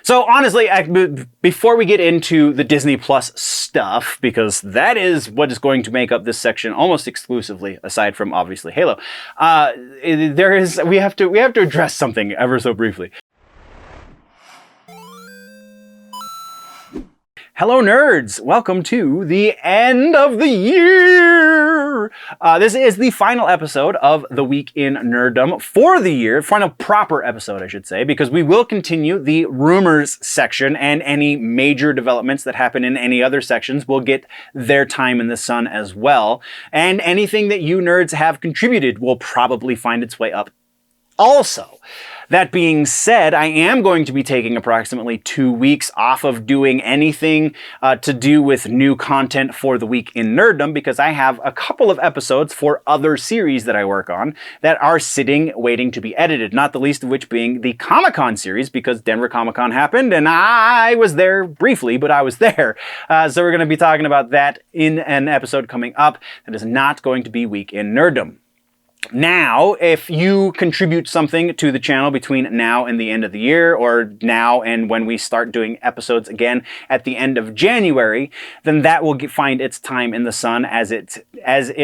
So honestly, before we get into the Disney Plus stuff, because that is what is going to make up this section almost exclusively, aside from obviously Halo, we have to address something ever so briefly. Hello nerds! Welcome to the end of the year! This is the final episode of the Week in Nerdom for the year. Final proper episode, I should say, because we will continue the rumors section, and any major developments that happen in any other sections will get their time in the sun as well. And anything that you nerds have contributed will probably find its way up also. That being said, I am going to be taking approximately 2 weeks off of doing anything to do with new content for the Week in Nerddom, because I have a couple of episodes for other series that I work on that are sitting waiting to be edited, not the least of which being the Comic-Con series, because Denver Comic-Con happened and I was there briefly, but I was there. So we're going to be talking about that in an episode coming up that is not going to be Week in Nerddom. Now, if you contribute something to the channel between now and the end of the year, or now and when we start doing episodes again at the end of January, then that will find its time in the sun as it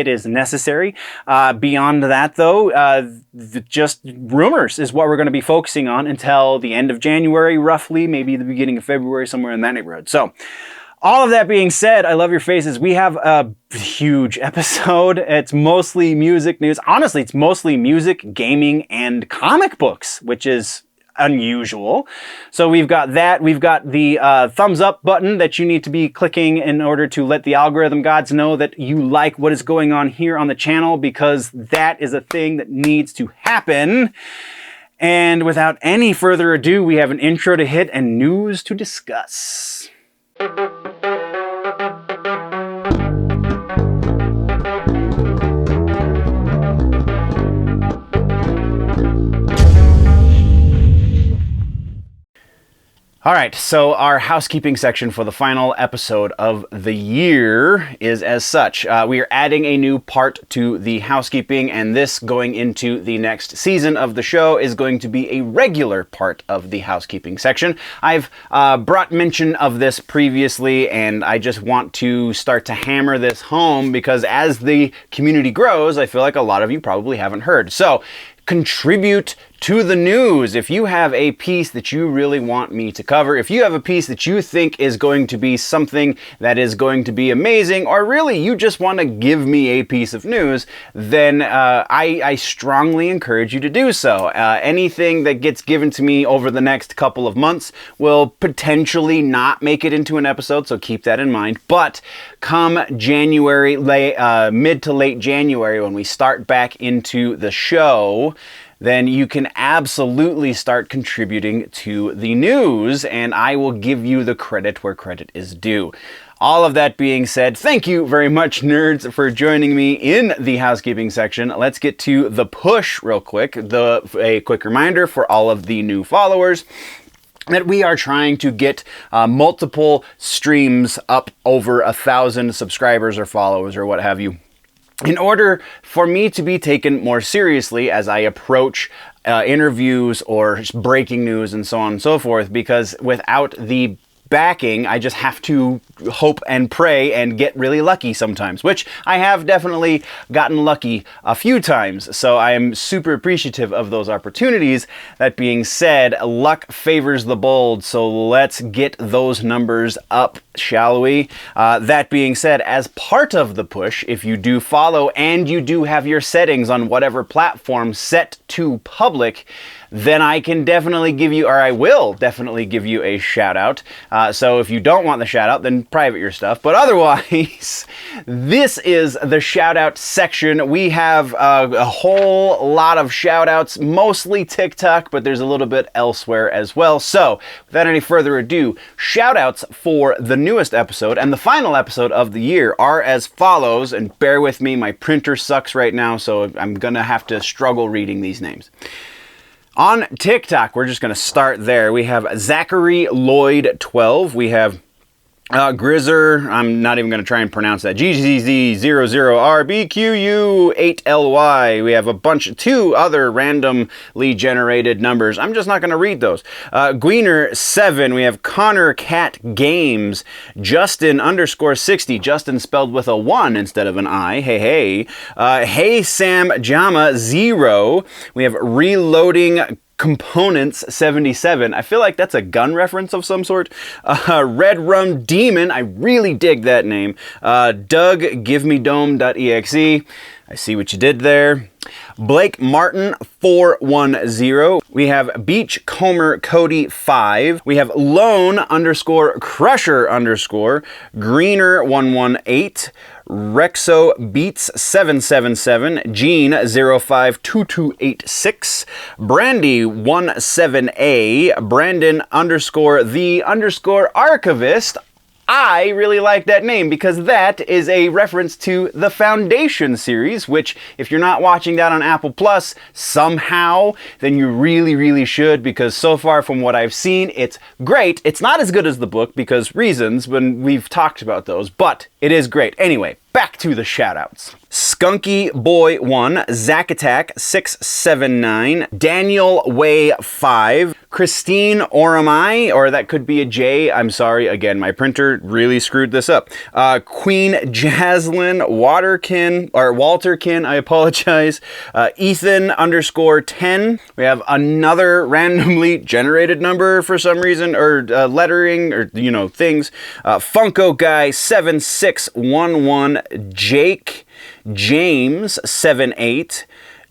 is necessary. Beyond that, though, just rumors is what we're going to be focusing on until the end of January, roughly, maybe the beginning of February, somewhere in that neighborhood. So, all of that being said, I love your faces. We have a huge episode. It's mostly music news. Honestly, it's mostly music, gaming, and comic books, which is unusual. So we've got that. We've got the thumbs up button that you need to be clicking in order to let the algorithm gods know that you like what is going on here on the channel, because that is a thing that needs to happen. And without any further ado, we have an intro to hit and news to discuss. All right, so our housekeeping section for the final episode of the year is as such. We are adding a new part to the housekeeping, and this going into the next season of the show is going to be a regular part of the housekeeping section. I've brought mention of this previously, and I just want to start to hammer this home because as the community grows, I feel like a lot of you probably haven't heard. So, contribute to the news. If you have a piece that you really want me to cover, if you have a piece that you think is going to be something that is going to be amazing, or really you just want to give me a piece of news, then I strongly encourage you to do so. Anything that gets given to me over the next couple of months will potentially not make it into an episode, so keep that in mind. But come January, mid to late January, when we start back into the show, then you can absolutely start contributing to the news, and I will give you the credit where credit is due. All of that being said, thank you very much, nerds, for joining me in the housekeeping section. Let's get to the push real quick. A quick reminder for all of the new followers that we are trying to get multiple streams up over 1,000 subscribers or followers or what have you, in order for me to be taken more seriously as I approach interviews or breaking news and so on and so forth, because without the backing, I just have to hope and pray and get really lucky sometimes, which I have definitely gotten lucky a few times. So I am super appreciative of those opportunities. That being said, luck favors the bold. So let's get those numbers up, shall we? That being said, as part of the push, if you do follow and you do have your settings on whatever platform set to public, then I can definitely give you, or I will definitely give you a shout out. So if you don't want the shout out, then private your stuff. But otherwise, this is the shout out section. We have a whole lot of shout outs, mostly TikTok, but there's a little bit elsewhere as well. So without any further ado, shout outs for the newest episode and the final episode of the year are as follows. And bear with me, my printer sucks right now, so I'm gonna have to struggle reading these names. On TikTok, we're just going to start there. We have Zachary Lloyd 12. We have Grizzer, I'm not even going to try and pronounce that. GZZ00RBQU8LY. We have a bunch, 2 other randomly generated numbers. I'm just not going to read those. Gweener7. We have Connor Cat Games. Justin _60. Justin spelled with a 1 instead of an I. Hey. Hey Sam Jama 0. We have Reloading Components 77. I feel like that's a gun reference of some sort. Red Rum Demon. I really dig that name. Doug GiveMeDome.exe. I see what you did there. Blake Martin 410. We have Beachcomber Cody 5. We have Lone _Crusher_ Greener 118. Rexo Beats 777, Gene 052286, Brandy 17A, Brandon _the _archivist. I really like that name because that is a reference to the Foundation series, which if you're not watching that on Apple Plus somehow, then you really should, because so far from what I've seen, it's great. It's not as good as the book because reasons, when we've talked about those, but it is great. Anyway, back to the shoutouts. Skunky Boy 1, Zack Attack 679, Daniel Way 5, Christine Oramai, or that could be a J. I'm sorry, again, my printer really screwed this up. Queen Jaslyn Walterkin, I apologize. Ethan _10. We have another randomly generated number for some reason, or lettering, or things. Funko Guy 7611, Jake James 78,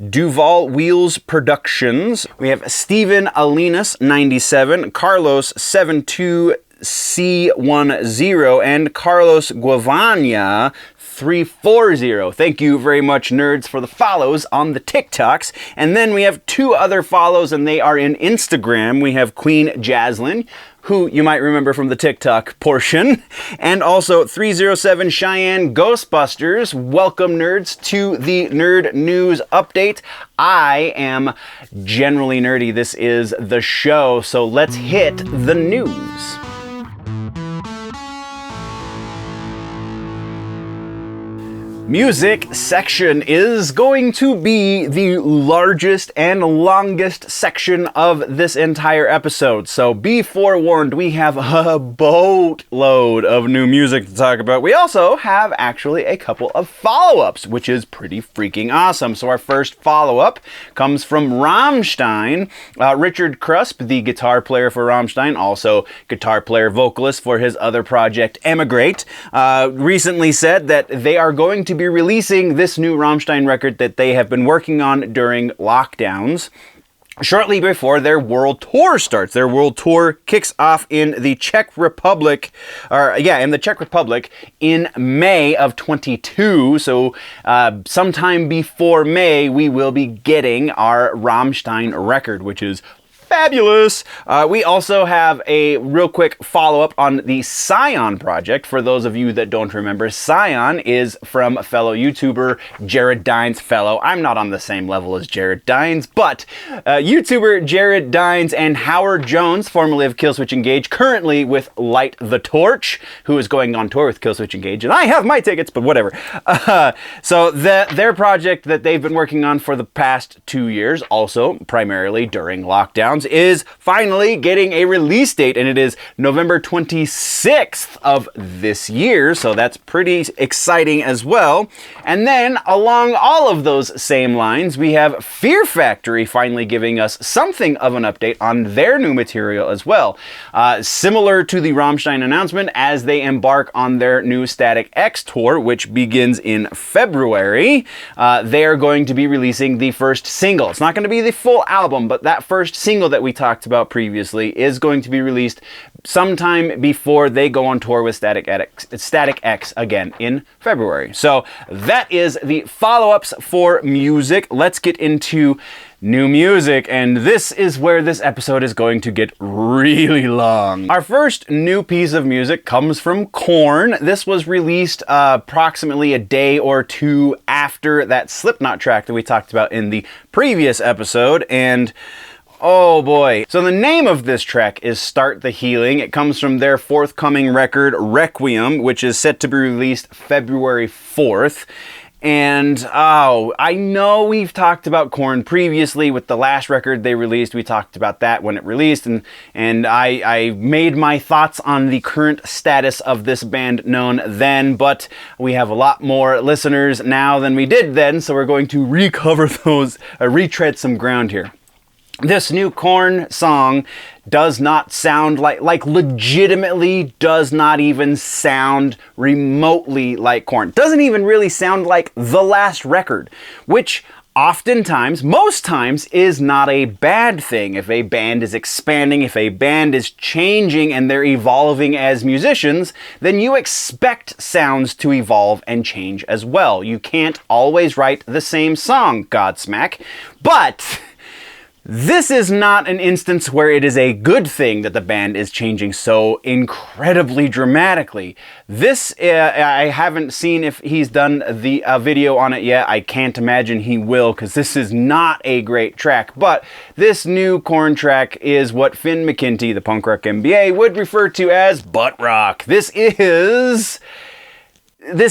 Duval Wheels Productions. We have Steven Alinas 97, Carlos 72C10, and Carlos Guavania 340. Thank you very much, nerds, for the follows on the TikToks. And then we have 2 other follows, and they are in Instagram. We have Queen Jaslyn, who you might remember from the TikTok portion, and also 307 Cheyenne Ghostbusters. Welcome, nerds, to the Nerd News Update. I am generally nerdy. This is the show, so let's hit the news. Music section is going to be the largest and longest section of this entire episode. So be forewarned, we have a boatload of new music to talk about. We also have actually a couple of follow-ups, which is pretty freaking awesome. So our first follow-up comes from Rammstein. Richard Kruspe, the guitar player for Rammstein, also guitar player vocalist for his other project, Emigrate, recently said that they are going to be releasing this new Rammstein record that they have been working on during lockdowns shortly before their world tour starts. Their world tour kicks off in the Czech Republic, in May of 22. So sometime before May, we will be getting our Rammstein record, which is fabulous. We also have a real quick follow-up on the Sion project. For those of you that don't remember, Sion is from fellow YouTuber Jared Dines. I'm not on the same level as Jared Dines, but YouTuber Jared Dines and Howard Jones, formerly of Killswitch Engage, currently with Light the Torch, who is going on tour with Killswitch Engage, and I have my tickets, but whatever. So their project that they've been working on for the past 2 years, also primarily during lockdowns, is finally getting a release date, and it is November 26th of this year, so that's pretty exciting as well. And then along all of those same lines, we have Fear Factory finally giving us something of an update on their new material as well. Similar to the Rammstein announcement, as they embark on their new Static X tour, which begins in February, they are going to be releasing the first single. It's not going to be the full album, but that first single that we talked about previously is going to be released sometime before they go on tour with Static X again in February. So that is the follow-ups for music. Let's get into new music, and this is where this episode is going to get really long. Our first new piece of music comes from Korn. This was released approximately a day or two after that Slipknot track that we talked about in the previous episode, and Oh boy. So the name of this track is Start the Healing. It comes from their forthcoming record, Requiem, which is set to be released February 4th. And, I know we've talked about Korn previously with the last record they released. We talked about that when it released, and I made my thoughts on the current status of this band known then, but we have a lot more listeners now than we did then, so we're going to recover those, retread some ground here. This new Korn song does not sound like legitimately does not even sound remotely like Korn. Doesn't even really sound like the last record, which oftentimes, most times, is not a bad thing. If a band is expanding, if a band is changing and they're evolving as musicians, then you expect sounds to evolve and change as well. You can't always write the same song, Godsmack, but this is not an instance where it is a good thing that the band is changing so incredibly dramatically. This, I haven't seen if he's done the video on it yet. I can't imagine he will, because this is not a great track. But this new Korn track is what Finn McKenty, the punk rock MBA, would refer to as butt rock. This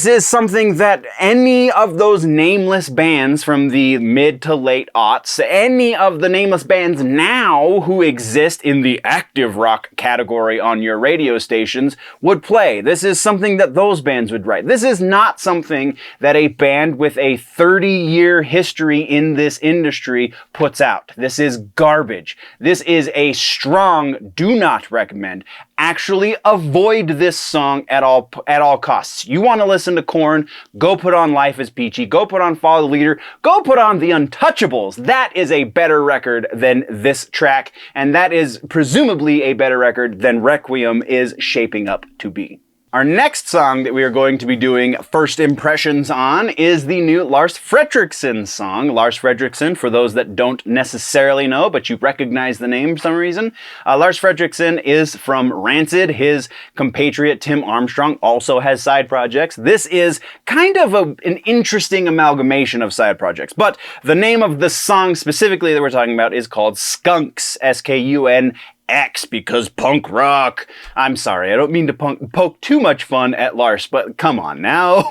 is something that any of those nameless bands from the mid to late aughts, any of the nameless bands now who exist in the active rock category on your radio stations would play. This is something that those bands would write. This is not something that a band with a 30-year history in this industry puts out. This is garbage. This is a strong do not recommend. Actually avoid this song at all costs. You want to listen to Korn, go put on Life is Peachy, go put on Follow the Leader, go put on The Untouchables. That is a better record than this track, and that is presumably a better record than Requiem is shaping up to be. Our next song that we are going to be doing first impressions on is the new Lars Frederiksen song. Lars Frederiksen, for those that don't necessarily know, but you recognize the name for some reason. Lars Frederiksen is from Rancid. His compatriot Tim Armstrong also has side projects. This is kind of an interesting amalgamation of side projects, but the name of the song specifically that we're talking about is called Skunks, S-K-U-N X, because punk rock. I'm sorry, I don't mean to poke too much fun at Lars, but come on now.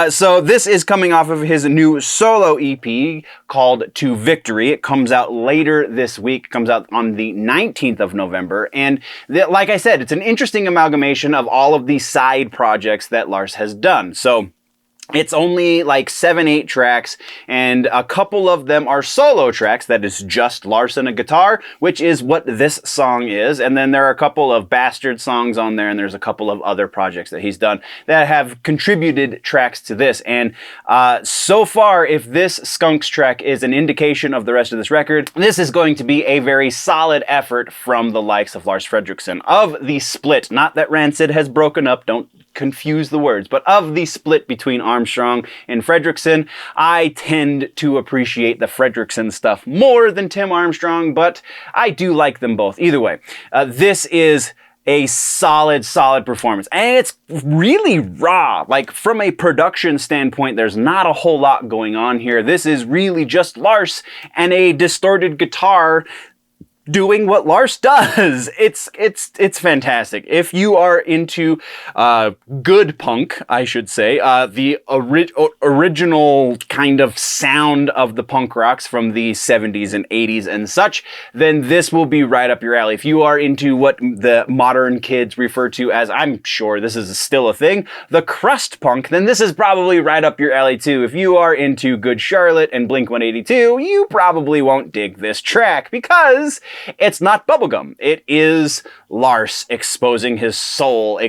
So this is coming off of his new solo EP called To Victory. It comes out later this week. It comes out on the 19th of November. And like I said, it's an interesting amalgamation of all of the side projects that Lars has done. So it's only like 7-8 tracks, and a couple of them are solo tracks. That is just Lars and a guitar, which is what this song is. And then there are a couple of Bastard songs on there, and there's a couple of other projects that he's done that have contributed tracks to this. And so far, if this Skunks track is an indication of the rest of this record, this is going to be a very solid effort from the likes of Lars Frederiksen. Of the split, not that Rancid has broken up, don't confuse the words, but of the split between Armstrong and Frederiksen, I tend to appreciate the Frederiksen stuff more than Tim Armstrong, but I do like them both. Either way, this is a solid performance, and it's really raw. Like, from a production standpoint, there's not a whole lot going on here. This is really just Lars and a distorted guitar doing what Lars does. It's fantastic. If you are into good punk, I should say, the original kind of sound of the punk rocks from the 70s and 80s and such, then this will be right up your alley. If you are into what the modern kids refer to as, I'm sure this is still a thing, the crust punk, then this is probably right up your alley too. If you are into Good Charlotte and Blink-182, you probably won't dig this track, because it's not bubblegum. It is Lars exposing his soul,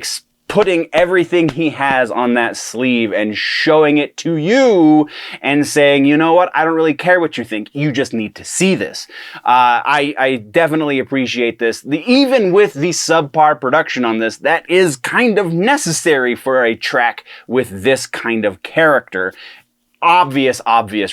putting everything he has on that sleeve and showing it to you and saying, you know what, I don't really care what you think, you just need to see this. I definitely appreciate this. Even with the subpar production on this, that is kind of necessary for a track with this kind of character. Obvious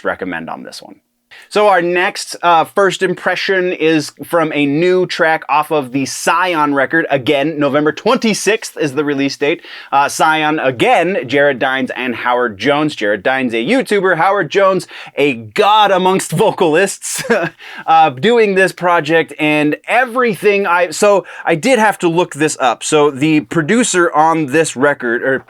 recommend on this one. So our next first impression is from a new track off of the Sion record. Again, November 26th is the release date. Sion, again, Jared Dines and Howard Jones. Jared Dines, a YouTuber. Howard Jones, a god amongst vocalists, doing this project and everything. So I did have to look this up. So the producer on this record,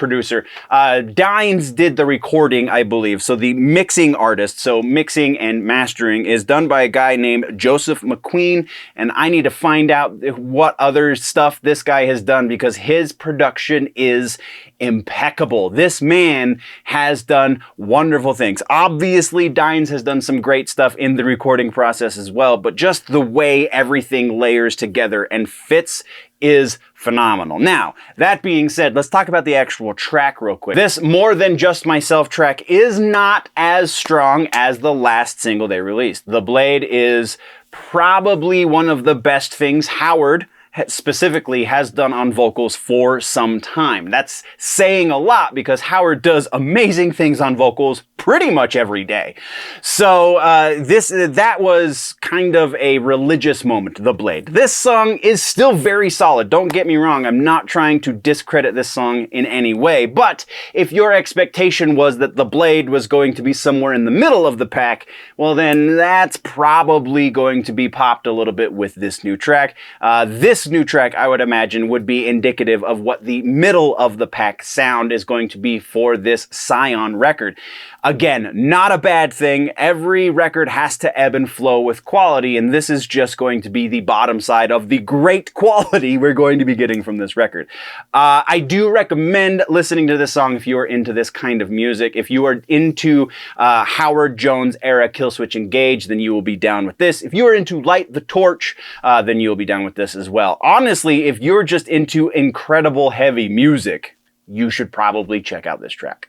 Dines did the recording, I believe. So the mixing artist, so mixing and mastering is done by a guy named Joseph McQueen, and I need to find out what other stuff this guy has done because his production is impeccable. This man has done wonderful things. Obviously, Dines has done some great stuff in the recording process as well, but just the way everything layers together and fits is phenomenal. Now, that being said, let's talk about the actual track real quick. This More Than Just Myself track is not as strong as the last single they released. The Blade is probably one of the best things Howard specifically has done on vocals for some time. That's saying a lot because Howard does amazing things on vocals pretty much every day. So that was kind of a religious moment, The Blade. This song is still very solid. Don't get me wrong. I'm not trying to discredit this song in any way, but if your expectation was that The Blade was going to be somewhere in the middle of the pack, well then that's probably going to be popped a little bit with this new track. This new track, I would imagine, would be indicative of what the middle of the pack sound is going to be for this Sion record. Again, not a bad thing. Every record has to ebb and flow with quality, and this is just going to be the bottom side of the great quality we're going to be getting from this record. I do recommend listening to this song if you are into this kind of music. If you are into Howard Jones era Killswitch Engage, then you will be down with this. If you are into Light the Torch, then you will be down with this as well. Honestly, if you're just into incredible heavy music, you should probably check out this track.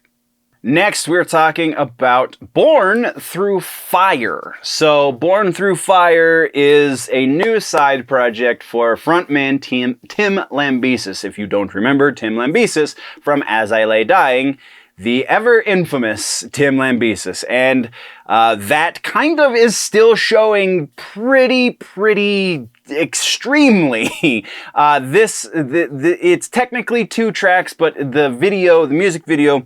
Next, we're talking about Born Through Fire. So, Born Through Fire is a new side project for frontman Tim Lambesis. If you don't remember, Tim Lambesis from As I Lay Dying, the ever infamous Tim Lambesis. And that kind of is still showing pretty extremely. It's technically 2 tracks, but the music video,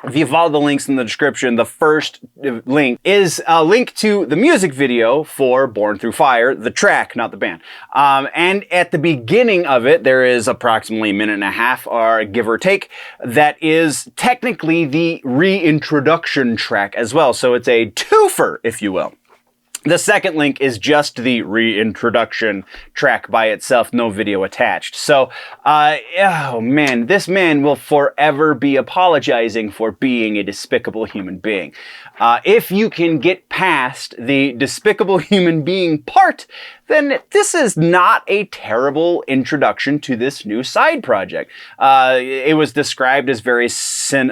if you follow the links in the description, the first link is a link to the music video for Born Through Fire, the track, not the band. And at the beginning of it, there is approximately a minute and a half, or give or take, that is technically the reintroduction track as well. So it's a twofer, if you will. The second link is just the reintroduction track by itself, no video attached. So, oh man, this man will forever be apologizing for being a despicable human being. If you can get past the despicable human being part, then this is not a terrible introduction to this new side project. It was described as very cinematic.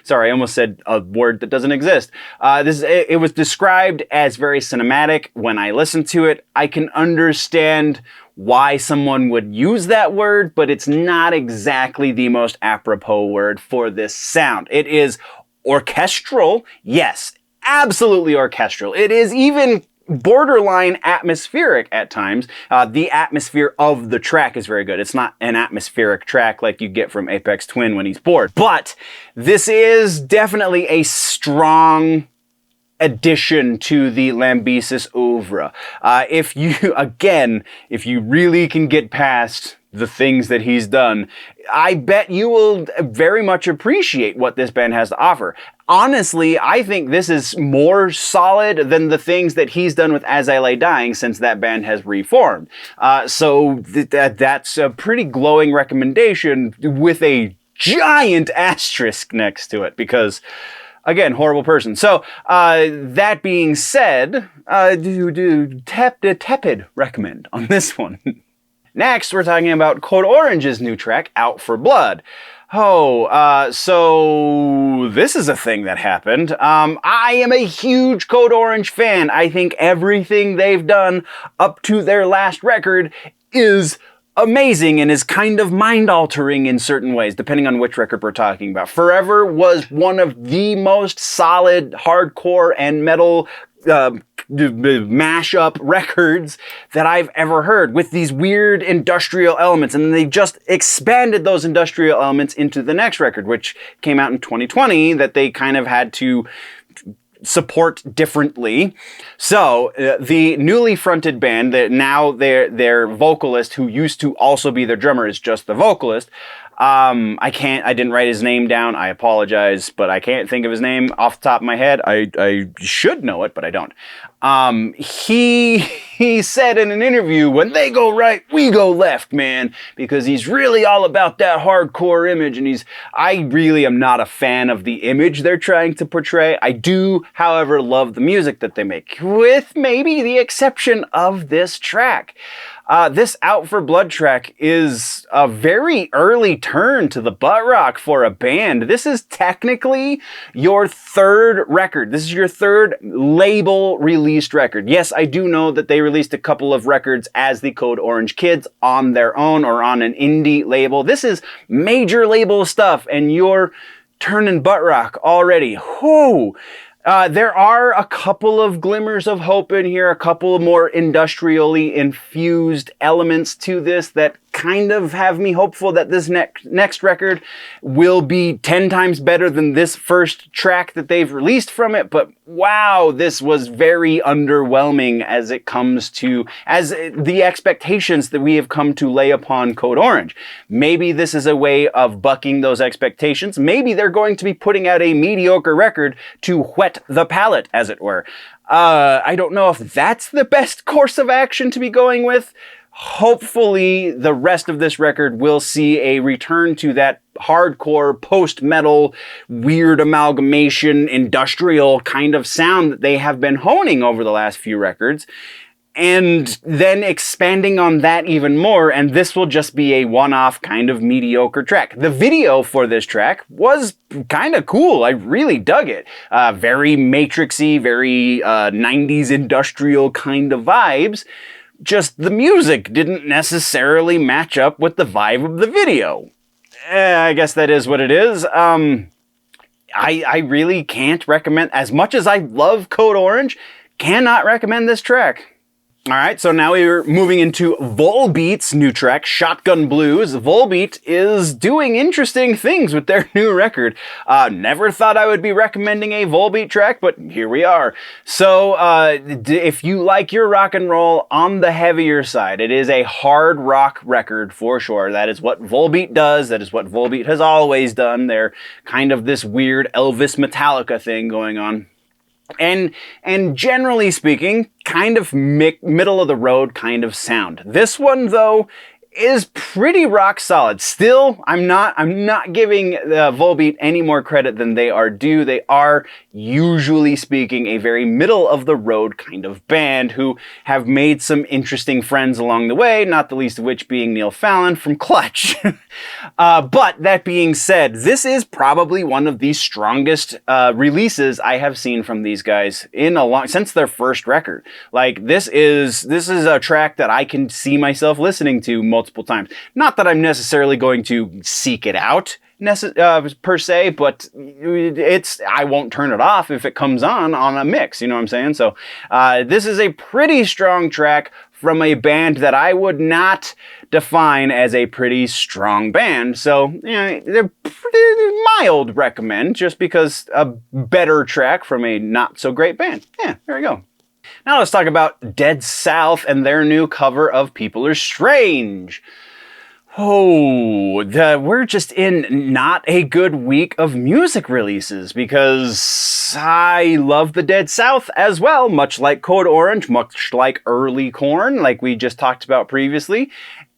Sorry, I almost said a word that doesn't exist. It was described as very cinematic. When I listened to it, I can understand why someone would use that word, but it's not exactly the most apropos word for this sound. It is orchestral, yes, absolutely orchestral. It is even borderline atmospheric at times. The atmosphere of the track is very good. It's not an atmospheric track like you get from Aphex Twin when he's bored, but this is definitely a strong addition to the Lambesis oeuvre. If you really can get past the things that he's done, I bet you will very much appreciate what this band has to offer. Honestly, I think this is more solid than the things that he's done with As I Lay Dying since that band has reformed. So that's a pretty glowing recommendation with a giant asterisk next to it because, again, horrible person. So, that being said, tepid recommend on this one. Next, we're talking about Code Orange's new track, Out for Blood. So this is a thing that happened. I am a huge Code Orange fan. I think everything they've done up to their last record is amazing and is kind of mind-altering in certain ways, depending on which record we're talking about. Forever was one of the most solid hardcore and metal mashup records that I've ever heard, with these weird industrial elements, and they just expanded those industrial elements into the next record, which came out in 2020, that they kind of had to support differently. So the newly fronted band, that now their vocalist, who used to also be their drummer, is just the vocalist. I didn't write his name down. I apologize, but I can't think of his name off the top of my head. I should know it, but I don't. He said in an interview, when they go right, we go left, man, because he's really all about that hardcore image. And I really am not a fan of the image they're trying to portray. I do, however, love the music that they make, with maybe the exception of this track. This Out for Blood track is a very early turn to the butt rock for a band. This is technically your third record. This is your third label released record. Yes, I do know that they released a couple of records as the Code Orange Kids on their own or on an indie label. This is major label stuff, and you're turning butt rock already. Whoo! There are a couple of glimmers of hope in here, a couple of more industrially infused elements to this that kind of have me hopeful that this next record will be 10 times better than this first track that they've released from it. But wow, this was very underwhelming as the expectations that we have come to lay upon Code Orange. Maybe this is a way of bucking those expectations. Maybe they're going to be putting out a mediocre record to whet the palate, as it were. I don't know if that's the best course of action to be going with. Hopefully, the rest of this record will see a return to that hardcore, post-metal, weird amalgamation, industrial kind of sound that they have been honing over the last few records, and then expanding on that even more, and this will just be a one-off kind of mediocre track. The video for this track was kind of cool. I really dug it. Very Matrixy, very 90s industrial kind of vibes. Just the music didn't necessarily match up with the vibe of the video. I guess that is what it is. I really can't recommend, as much as I love Code Orange, cannot recommend this track. Alright, so now we're moving into Volbeat's new track, Shotgun Blues. Volbeat is doing interesting things with their new record. Never thought I would be recommending a Volbeat track, but here we are. So, if you like your rock and roll on the heavier side, it is a hard rock record for sure. That is what Volbeat does. That is what Volbeat has always done. They're kind of this weird Elvis Metallica thing going on. And generally speaking, kind of middle of the road kind of sound. This one, though, is pretty rock solid. Still, I'm not giving Volbeat any more credit than they are due. They are, usually speaking, a very middle of the road kind of band who have made some interesting friends along the way, not the least of which being Neil Fallon from Clutch. But that being said, this is probably one of the strongest releases I have seen from these guys since their first record. Like, this is a track that I can see myself listening to multiple times. Not that I'm necessarily going to seek it out per se, but I won't turn it off if it comes on a mix, you know what I'm saying? So this is a pretty strong track from a band that I would not define as a pretty strong band. So, you know, they're pretty mild recommend, just because a better track from a not so great band. Yeah, there we go. Now let's talk about Dead South and their new cover of People Are Strange. We're just in not a good week of music releases, because I love the Dead South as well, much like Code Orange, much like early Korn, like we just talked about previously.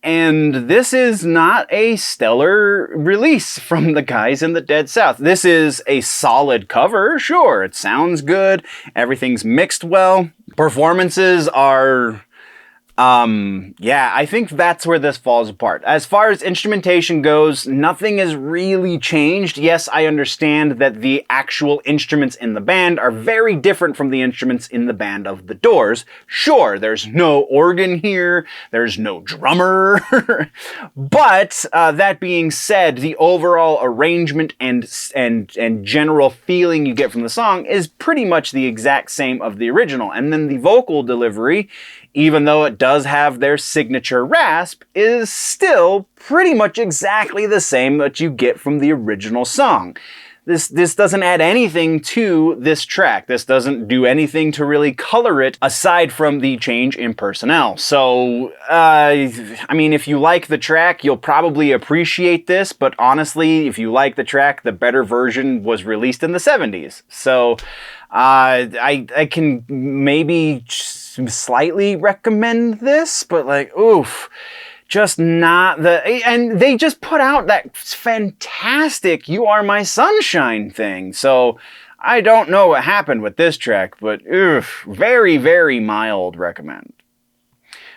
And this is not a stellar release from the guys in the Dead South. This is a solid cover, sure. It sounds good. Everything's mixed well. Performances are Yeah, I think that's where this falls apart. As far as instrumentation goes, nothing has really changed. Yes, I understand that the actual instruments in the band are very different from the instruments in the band of the Doors. Sure, there's no organ here, there's no drummer, but that being said, the overall arrangement and general feeling you get from the song is pretty much the exact same of the original. And then the vocal delivery, even though it does have their signature rasp, is still pretty much exactly the same that you get from the original song. This doesn't add anything to this track. This doesn't do anything to really color it aside from the change in personnel. So, I mean, if you like the track, you'll probably appreciate this, but honestly, if you like the track, the better version was released in the 70s. So, I can maybe slightly recommend this, but like, oof, just not the... And they just put out that fantastic You Are My Sunshine thing, so I don't know what happened with this track, but oof, very, very mild recommend.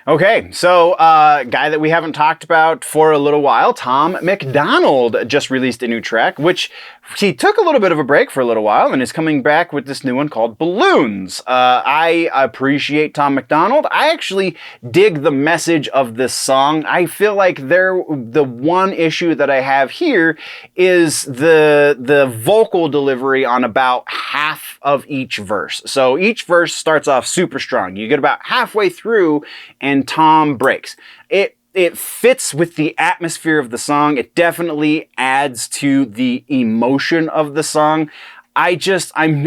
Okay, so guy that we haven't talked about for a little while, Tom MacDonald, just released a new track, which he took a little bit of a break for a little while and is coming back with this new one called Balloons. I appreciate Tom MacDonald. I actually dig the message of this song. I feel like the one issue that I have here is the vocal delivery on about half of each verse. So each verse starts off super strong. You get about halfway through and Tom breaks. It fits with the atmosphere of the song. It definitely adds to the emotion of the song. I just am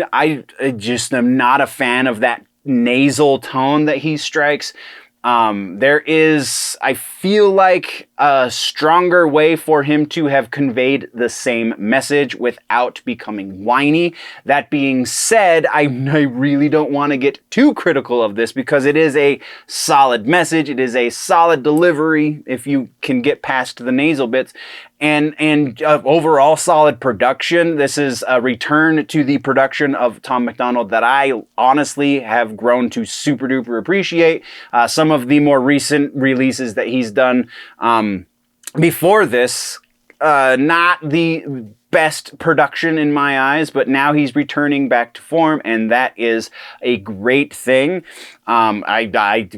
not a fan of that nasal tone that he strikes. There is, I feel like, a stronger way for him to have conveyed the same message without becoming whiny. That being said, I really don't want to get too critical of this because it is a solid message. It is a solid delivery if you can get past the nasal bits. And overall solid production. This is a return to the production of Tom MacDonald that I honestly have grown to super duper appreciate. Some of the more recent releases that he's done before this, not the best production in my eyes, but now he's returning back to form, and that is a great thing. I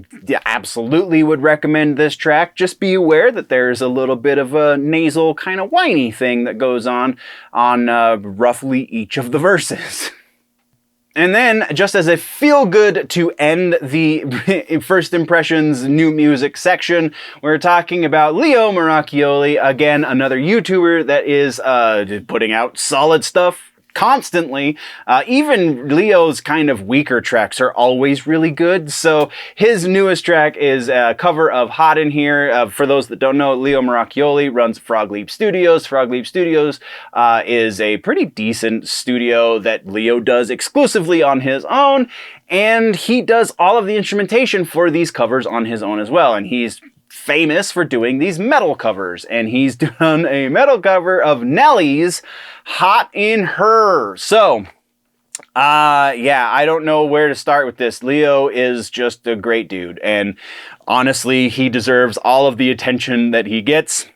absolutely would recommend this track. Just be aware that there's a little bit of a nasal kind of whiny thing that goes on roughly each of the verses. And then, just as a feel-good to end the First Impressions new music section, we're talking about Leo Maracchioli, again, another YouTuber that is putting out solid stuff constantly. Even Leo's kind of weaker tracks are always really good. So his newest track is a cover of Hot in Here. For those that don't know, Leo Maracchioli runs Frog Leap Studios. Frog Leap Studios is a pretty decent studio that Leo does exclusively on his own. And he does all of the instrumentation for these covers on his own as well. And he's famous for doing these metal covers, and he's done a metal cover of Nelly's Hot in Her. So, yeah, I don't know where to start with this. Leo is just a great dude, and honestly, he deserves all of the attention that he gets,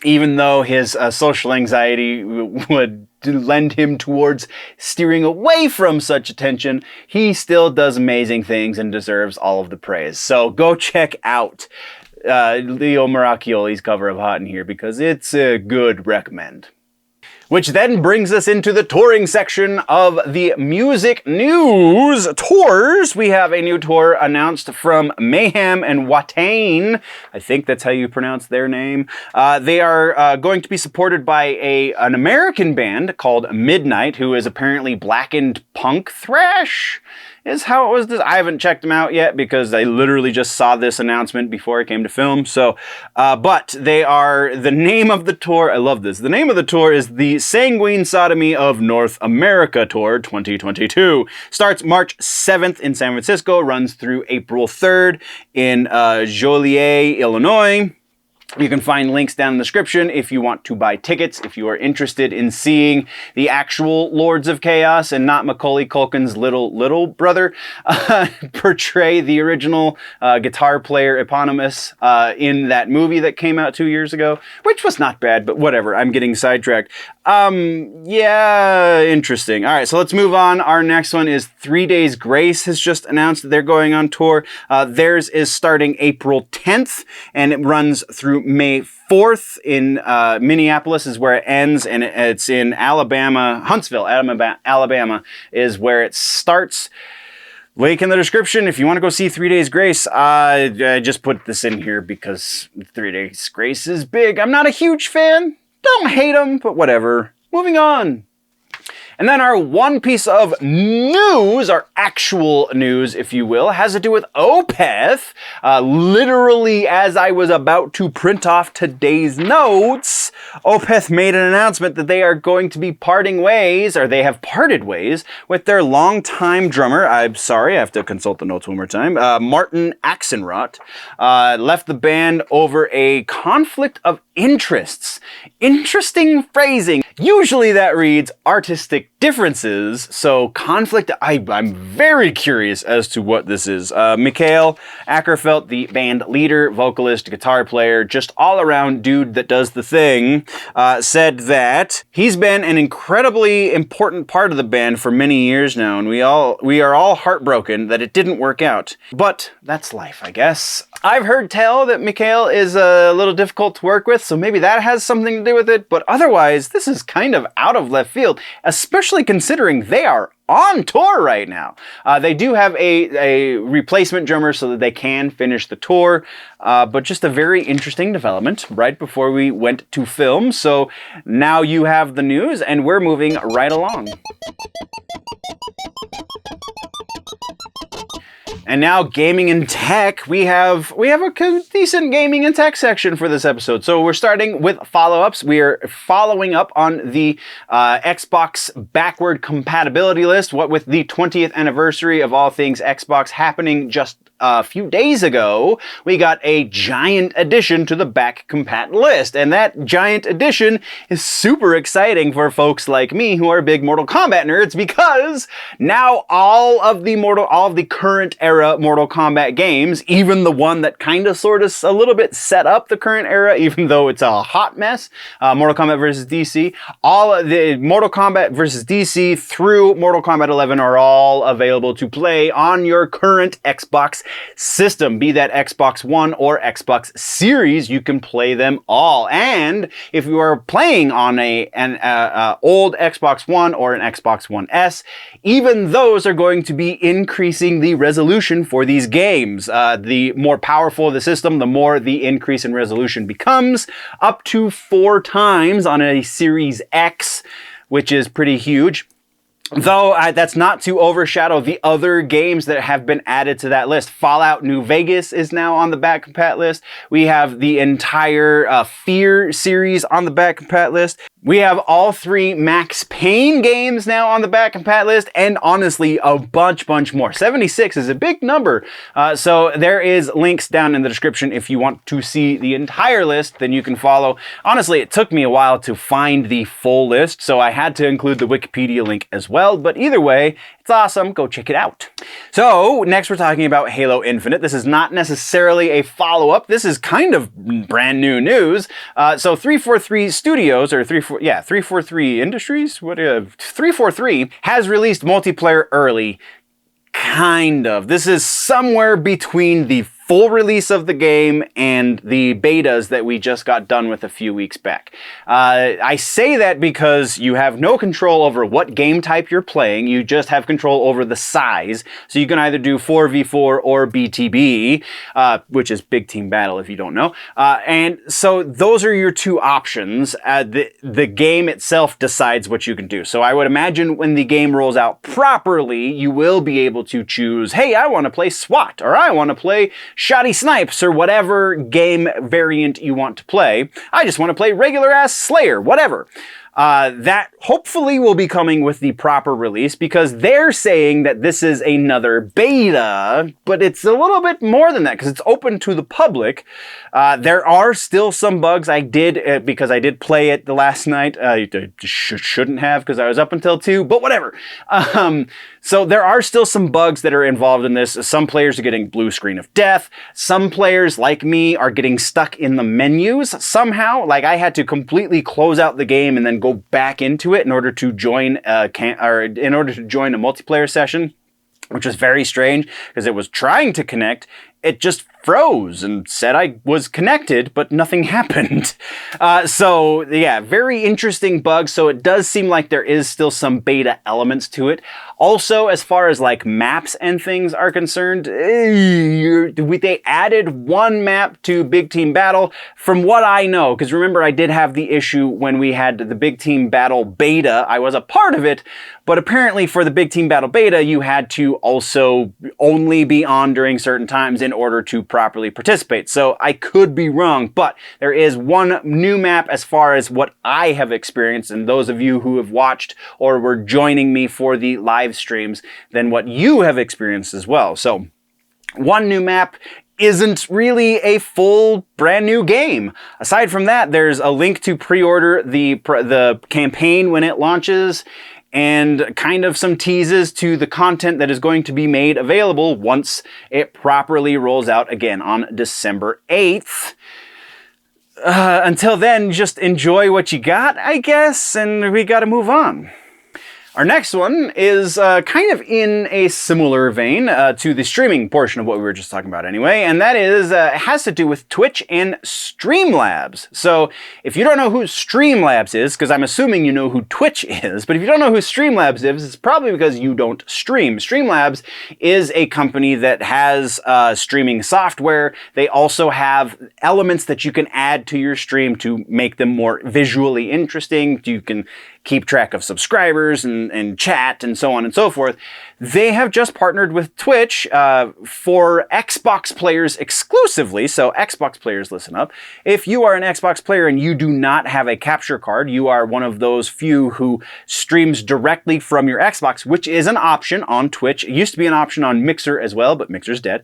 even though his social anxiety would lend him towards steering away from such attention. He still does amazing things and deserves all of the praise. So go check out Leo Maracchioli's cover of Hot in Here because it's a good recommend. Which then brings us into the touring section of the music news. Tours. We have a new tour announced from Mayhem and Watain. I think that's how you pronounce their name. They are going to be supported by an American band called Midnight, who is apparently blackened punk thrash, is how it was. I haven't checked them out yet because I literally just saw this announcement before I came to film. So, but they are, the name of the tour, I love this. The name of the tour is the Sanguine Sodomy of North America Tour 2022. Starts March 7th in San Francisco, runs through April 3rd in Joliet, Illinois. You can find links down in the description if you want to buy tickets, if you are interested in seeing the actual Lords of Chaos and not Macaulay Culkin's little brother portray the original guitar player Eponymous in that movie that came out 2 years ago, which was not bad, but whatever, I'm getting sidetracked. Yeah, interesting. All right, so let's move on. Our next one is 3 Days Grace has just announced that they're going on tour. Theirs is starting April 10th, and it runs through May 4th in Minneapolis is where it ends, and it's in Alabama, Huntsville, Alabama is where it starts. Link in the description if you want to go see 3 Days Grace. I just put this in here because 3 Days Grace is big. I'm not a huge fan. Don't hate them, but whatever. Moving on. And then our one piece of news, our actual news, if you will, has to do with Opeth. Literally, as I was about to print off today's notes, Opeth made an announcement that they are going to be parting ways, or they have parted ways, with their longtime drummer. I'm sorry, I have to consult the notes one more time. Martin Axenrot left the band over a conflict of interests. Interesting phrasing. Usually that reads artistic differences, so conflict, I'm very curious as to what this is. Mikael Akerfeldt, the band leader, vocalist, guitar player, just all-around dude that does the thing, said that he's been an incredibly important part of the band for many years now, and we are all heartbroken that it didn't work out. But that's life, I guess. I've heard tell that Mikael is a little difficult to work with, so maybe that has something to do with it, but otherwise, this is kind of out of left field, especially considering they are on tour right now. They do have a replacement drummer so that they can finish the tour, but just a very interesting development right before we went to film. So now you have the news, and we're moving right along. And now gaming and tech, we have a decent gaming and tech section for this episode. So we're starting with follow-ups. We are following up on the Xbox backward compatibility list, what with the 20th anniversary of all things Xbox happening just a few days ago, we got a giant addition to the back compat list. And that giant addition is super exciting for folks like me who are big Mortal Kombat nerds, because now all of the current era Mortal Kombat games, even the one that kind of sort of a little bit set up the current era, even though it's a hot mess, Mortal Kombat vs. DC, all of the Mortal Kombat vs. DC through Mortal Kombat 11 are all available to play on your current Xbox system, be that Xbox One or Xbox Series. You can play them all. And if you are playing on an old Xbox One or an Xbox One S, even those are going to be increasing the resolution for these games. The more powerful the system, the more the increase in resolution becomes, up to 4 times on a Series X, which is pretty huge. Though that's not to overshadow the other games that have been added to that list. Fallout New Vegas is now on the back compat list. We have the entire Fear series on the back compat list. We have all 3 Max Payne games now on the back compat list, and honestly, a bunch more. 76 is a big number. So there is links down in the description if you want to see the entire list, then you can follow. Honestly, it took me a while to find the full list, so I had to include the Wikipedia link as well, but either way, it's awesome. Go check it out. So next we're talking about Halo Infinite. This is not necessarily a follow-up. This is kind of brand new news. So 343 Studios, or 343 Industries, 343 has released multiplayer early. Kind of. This is somewhere between the full release of the game and the betas that we just got done with a few weeks back. I say that because you have no control over what game type you're playing. You just have control over the size. So you can either do 4v4 or BTB, which is Big Team Battle if you don't know. And so those are your 2 options. The game itself decides what you can do. So I would imagine when the game rolls out properly, you will be able to choose, hey, I want to play SWAT, or I want to play Shoddy Snipes, or whatever game variant you want to play. I just want to play regular ass Slayer, whatever. That hopefully will be coming with the proper release, because they're saying that this is another beta, but it's a little bit more than that because it's open to the public. There are still some bugs. I did, because I did play it the last night. I shouldn't have, because I was up until 2, but whatever. So there are still some bugs that are involved in this. Some players are getting blue screen of death. Some players, like me, are getting stuck in the menus somehow. Like, I had to completely close out the game and then go back into it in order to join a multiplayer session, which was very strange because it was trying to connect. It just froze and said I was connected, but nothing happened. So yeah, very interesting bug. So it does seem like there is still some beta elements to it. Also, as far as like maps and things are concerned, they added one map to Big Team Battle. From what I know, because remember I did have the issue when we had the Big Team Battle beta. I was a part of it, but apparently for the Big Team Battle beta, you had to also only be on during certain times in order to properly participate. So I could be wrong, but there is one new map as far as what I have experienced, and those of you who have watched or were joining me for the live streams, then what you have experienced as well. So one new map isn't really a full brand new game. Aside from that, there's a link to pre-order the campaign when it launches, and kind of some teases to the content that is going to be made available once it properly rolls out again on December 8th. Until then, just enjoy what you got, I guess, and we gotta move on. Our next one is kind of in a similar vein to the streaming portion of what we were just talking about anyway, and that is, it has to do with Twitch and Streamlabs. So if you don't know who Streamlabs is, because I'm assuming you know who Twitch is, but if you don't know who Streamlabs is, it's probably because you don't stream. Streamlabs is a company that has streaming software. They also have elements that you can add to your stream to make them more visually interesting. You can keep track of subscribers and chat and so on and so forth. They have just partnered with Twitch for Xbox players exclusively. So Xbox players, listen up. If you are an Xbox player and you do not have a capture card, you are one of those few who streams directly from your Xbox, which is an option on Twitch. It used to be an option on Mixer as well, but Mixer's dead.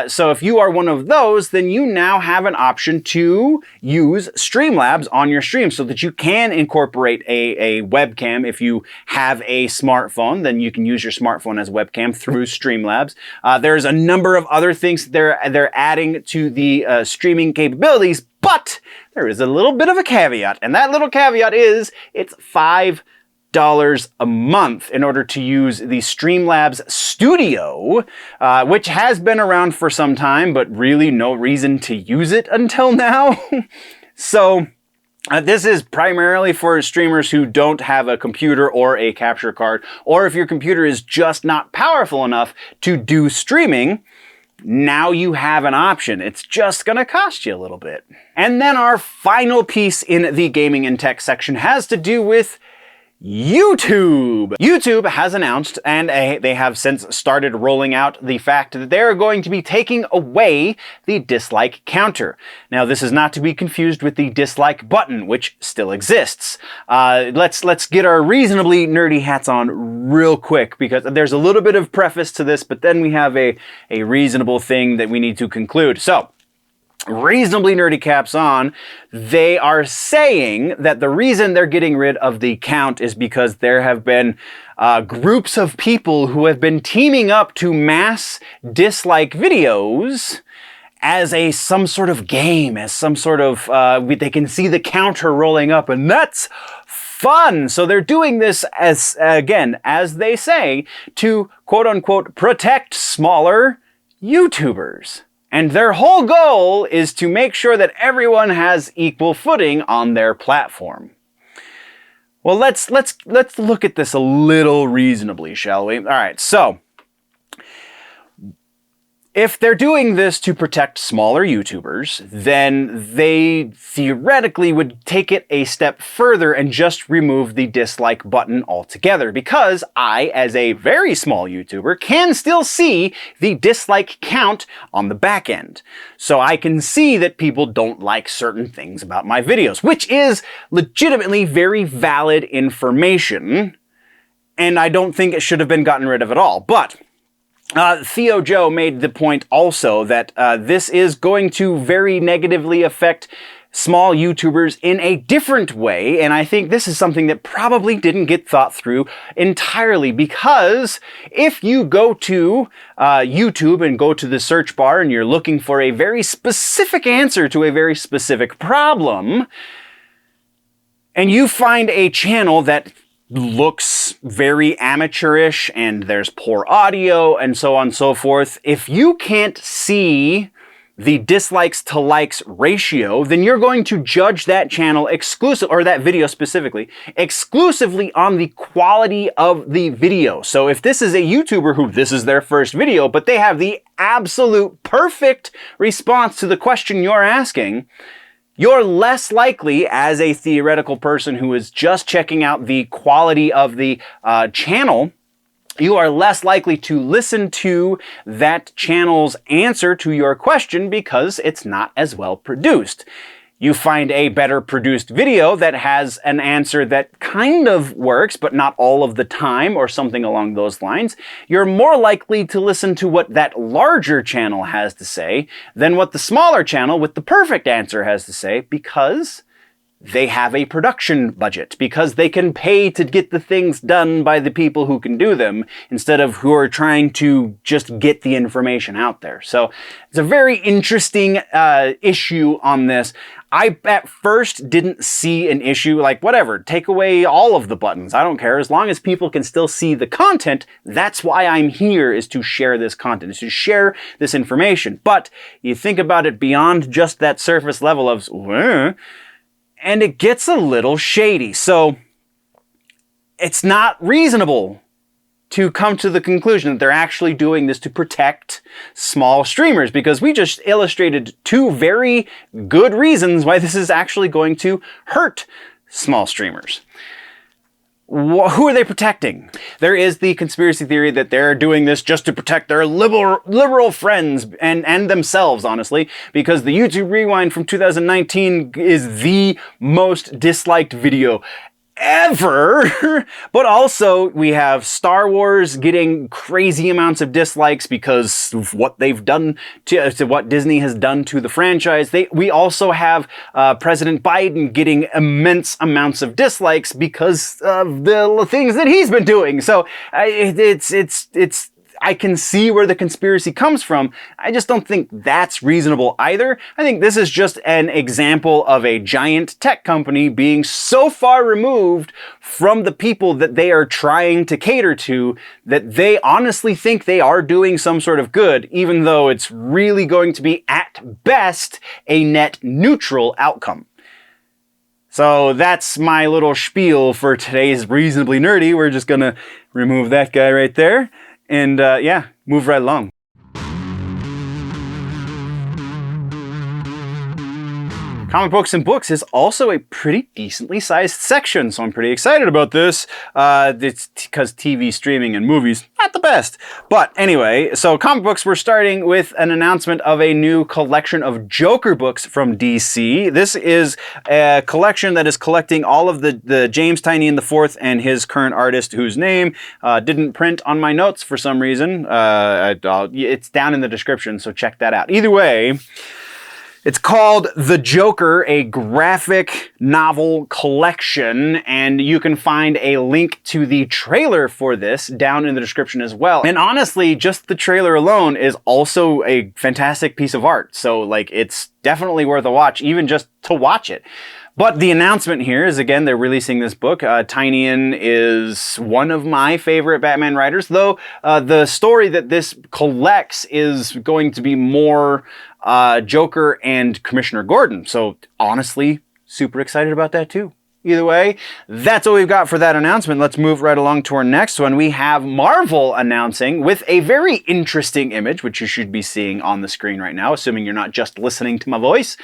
So if you are one of those, then you now have an option to use Streamlabs on your stream so that you can incorporate a webcam. If you have a smartphone, then you can use your smartphone as a webcam through Streamlabs. There's a number of other things they're adding to the streaming capabilities, but there is a little bit of a caveat, and that little caveat is it's $5 a month in order to use the Streamlabs Studio, which has been around for some time, but really no reason to use it until now. So this is primarily for streamers who don't have a computer or a capture card, or if your computer is just not powerful enough to do streaming. Now you have an option. It's just gonna cost you a little bit. And then our final piece in the gaming and tech section has to do with YouTube. YouTube has announced, and they have since started rolling out, the fact that they're going to be taking away the dislike counter. Now, this is not to be confused with the dislike button, which still exists. Let's get our reasonably nerdy hats on real quick, because there's a little bit of preface to this, but then we have a reasonable thing that we need to conclude. So, reasonably nerdy caps on, they are saying that the reason they're getting rid of the count is because there have been groups of people who have been teaming up to mass dislike videos as some sort of game, as some sort of, they can see the counter rolling up, and that's fun. So they're doing this as, again, as they say, to quote unquote protect smaller YouTubers. And their whole goal is to make sure that everyone has equal footing on their platform. Well, let's look at this a little reasonably, shall we? All right, so If they're doing this to protect smaller YouTubers, then they theoretically would take it a step further and just remove the dislike button altogether, because I, as a very small YouTuber, can still see the dislike count on the back end. So I can see that people don't like certain things about my videos, which is legitimately very valid information, and I don't think it should have been gotten rid of at all. But Theo Joe made the point also that this is going to very negatively affect small YouTubers in a different way, and I think this is something that probably didn't get thought through entirely, because if you go to YouTube and go to the search bar and you're looking for a very specific answer to a very specific problem, and you find a channel that looks very amateurish and there's poor audio and so on and so forth, if you can't see the dislikes to likes ratio, then you're going to judge that channel or that video specifically, exclusively on the quality of the video. So if this is a YouTuber who this is their first video, but they have the absolute perfect response to the question you're asking, you're less likely, as a theoretical person who is just checking out the quality of the channel, you are less likely to listen to that channel's answer to your question because it's not as well produced. You find a better produced video that has an answer that kind of works, but not all of the time, or something along those lines, you're more likely to listen to what that larger channel has to say than what the smaller channel with the perfect answer has to say, because they have a production budget, because they can pay to get the things done by the people who can do them, instead of who are trying to just get the information out there. So it's a very interesting issue on this. I, at first, didn't see an issue, like, whatever, take away all of the buttons. I don't care. As long as people can still see the content, that's why I'm here, is to share this content, is to share this information. But you think about it beyond just that surface level of, and it gets a little shady. So it's not reasonable to come to the conclusion that they're actually doing this to protect small streamers, because we just illustrated two very good reasons why this is actually going to hurt small streamers. Who are they protecting? There is the conspiracy theory that they're doing this just to protect their liberal friends and themselves, honestly, because the YouTube Rewind from 2019 is the most disliked video ever. But also we have Star Wars getting crazy amounts of dislikes because of what they've done to what Disney has done to the franchise. We also have President Biden getting immense amounts of dislikes because of the things that he's been doing. So it's I can see where the conspiracy comes from. I just don't think that's reasonable either. I think this is just an example of a giant tech company being so far removed from the people that they are trying to cater to that they honestly think they are doing some sort of good, even though it's really going to be, at best, a net neutral outcome. So that's my little spiel for today's Reasonably Nerdy. We're just gonna remove that guy right there. And yeah, move right along. Comic Books and Books is also a pretty decently sized section, so I'm pretty excited about this. It's because TV streaming and movies, not the best. But anyway, so comic books, we're starting with an announcement of a new collection of Joker books from DC. This is a collection that is collecting all of the James Tynion IV and his current artist, whose name didn't print on my notes for some reason. It's down in the description, so check that out. Either way, it's called The Joker, a graphic novel collection, and you can find a link to the trailer for this down in the description as well. And honestly, just the trailer alone is also a fantastic piece of art, so like it's definitely worth a watch, even just to watch it. But the announcement here is, again, they're releasing this book. Tynion is one of my favorite Batman writers, though the story that this collects is going to be more Joker and Commissioner Gordon. So honestly, super excited about that too. Either way, that's what we've got for that announcement. Let's move right along to our next one. We have Marvel announcing with a very interesting image, which you should be seeing on the screen right now, assuming you're not just listening to my voice.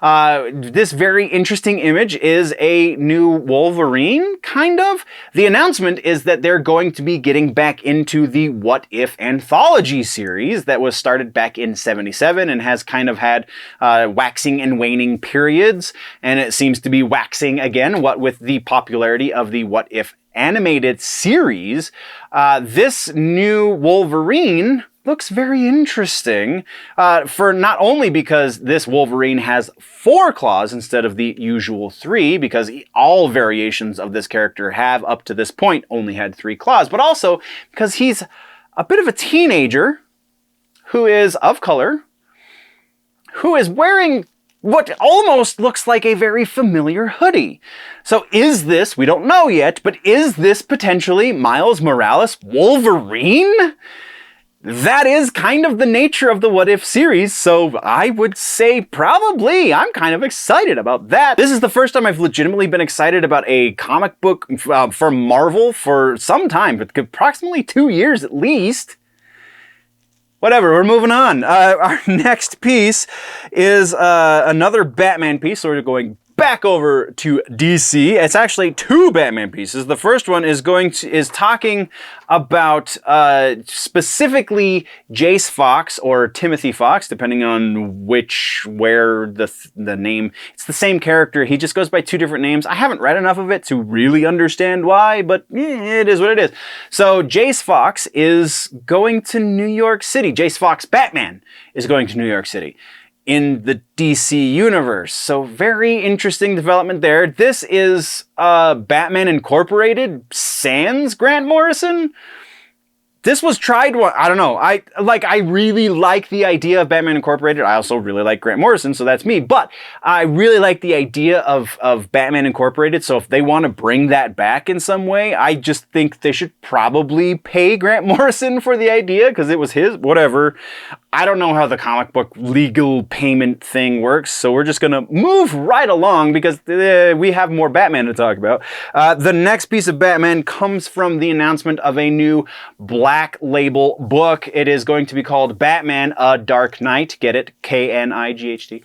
This very interesting image is a new Wolverine, kind of. The announcement is that they're going to be getting back into the What If anthology series that was started back in '77 and has kind of had waxing and waning periods, and it seems to be waxing again. What with the popularity of the What If animated series, this new Wolverine looks very interesting, for not only because this Wolverine has 4 claws instead of the usual 3, because all variations of this character have up to this point only had 3 claws, but also because he's a bit of a teenager who is of color, who is wearing what almost looks like a very familiar hoodie. So is this, we don't know yet, but is this potentially Miles Morales Wolverine? That is kind of the nature of the What If series, so I would say probably. I'm kind of excited about that. This is the first time I've legitimately been excited about a comic book from Marvel for some time, but approximately 2 years at least. Whatever, we're moving on. Our next piece is another Batman piece, so we're going back over to DC. It's actually 2 Batman pieces. The first one is talking about specifically Jace Fox or Timothy Fox, depending on where the name. It's the same character. He just goes by 2 different names. I haven't read enough of it to really understand why, but it is what it is. So Jace Fox is going to New York City. Jace Fox Batman is going to New York City in the DC universe. So very interesting development there. This is Batman Incorporated sans Grant Morrison. This was tried, I don't know. I really like the idea of Batman Incorporated. I also really like Grant Morrison, so that's me. But I really like the idea of Batman Incorporated. So if they want to bring that back in some way, I just think they should probably pay Grant Morrison for the idea because it was his, whatever. I don't know how the comic book legal payment thing works, so we're just going to move right along because we have more Batman to talk about. The next piece of Batman comes from the announcement of a new Black Label book. It is going to be called Batman: A Dark Knight. Get it? K-N-I-G-H-T.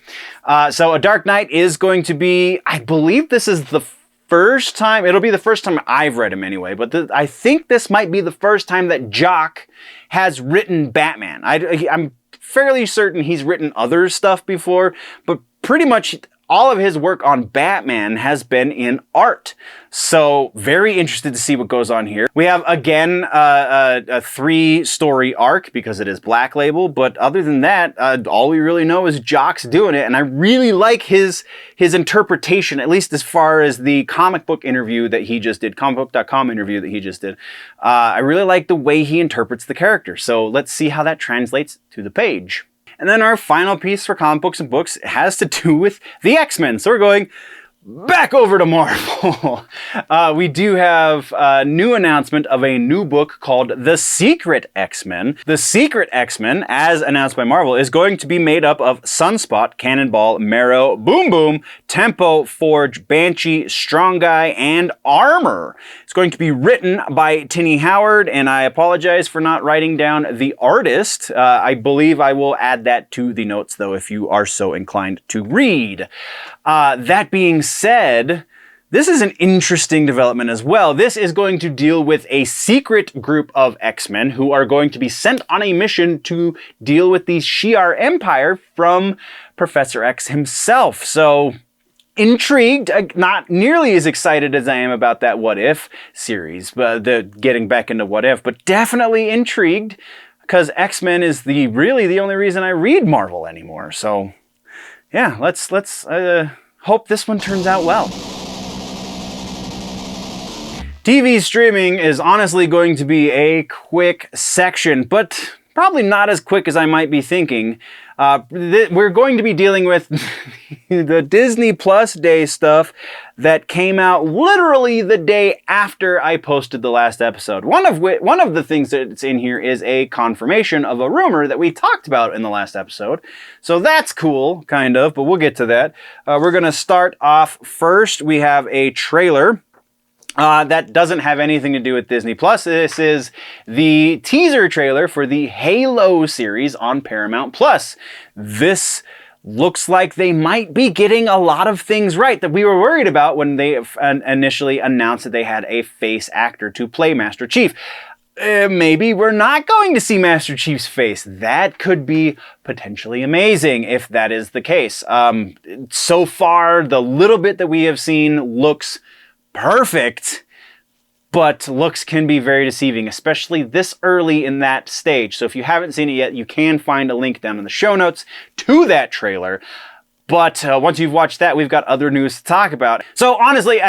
So A Dark Knight is going to be, I believe this is the first time, it'll be the first time I've read him anyway, but I think this might be the first time that Jock has written Batman. I'm fairly certain he's written other stuff before, but pretty much all of his work on Batman has been in art. So very interested to see what goes on here. We have, again, a 3-story arc because it is Black Label, but other than that, all we really know is Jock's doing it, and I really like his interpretation, at least as far as the comic book interview that he just did, comicbook.com interview that he just did. I really like the way he interprets the character, so let's see how that translates to the page. And then our final piece for comic books and books has to do with the X-Men. So we're going back over to Marvel. We do have a new announcement of a new book called The Secret X-Men. The Secret X-Men, as announced by Marvel, is going to be made up of Sunspot, Cannonball, Marrow, Boom Boom, Tempo, Forge, Banshee, Strong Guy, and Armor. It's going to be written by Tini Howard, and I apologize for not writing down the artist. I believe I will add that to the notes, though, if you are so inclined to read. That being said, this is an interesting development as well. This is going to deal with a secret group of X-Men who are going to be sent on a mission to deal with the Shi'ar Empire from Professor X himself. So, intrigued, not nearly as excited as I am about that What If series, getting back into What If, but definitely intrigued because X-Men is really the only reason I read Marvel anymore. So, yeah, let's hope this one turns out well. TV streaming is honestly going to be a quick section, but probably not as quick as I might be thinking. We're going to be dealing with the Disney Plus Day stuff that came out literally the day after I posted the last episode. One of the things that's in here is a confirmation of a rumor that we talked about in the last episode. So that's cool, kind of, but we'll get to that. We're going to start off first. We have a trailer. That doesn't have anything to do with Disney Plus. This is the teaser trailer for the Halo series on Paramount Plus. This looks like they might be getting a lot of things right that we were worried about when they initially announced that they had a face actor to play Master Chief. Maybe we're not going to see Master Chief's face. That could be potentially amazing if that is the case. So far, the little bit that we have seen looks perfect, but looks can be very deceiving, especially this early in that stage. So if you haven't seen it yet, you can find a link down in the show notes to that trailer. But once you've watched that, we've got other news to talk about. So honestly,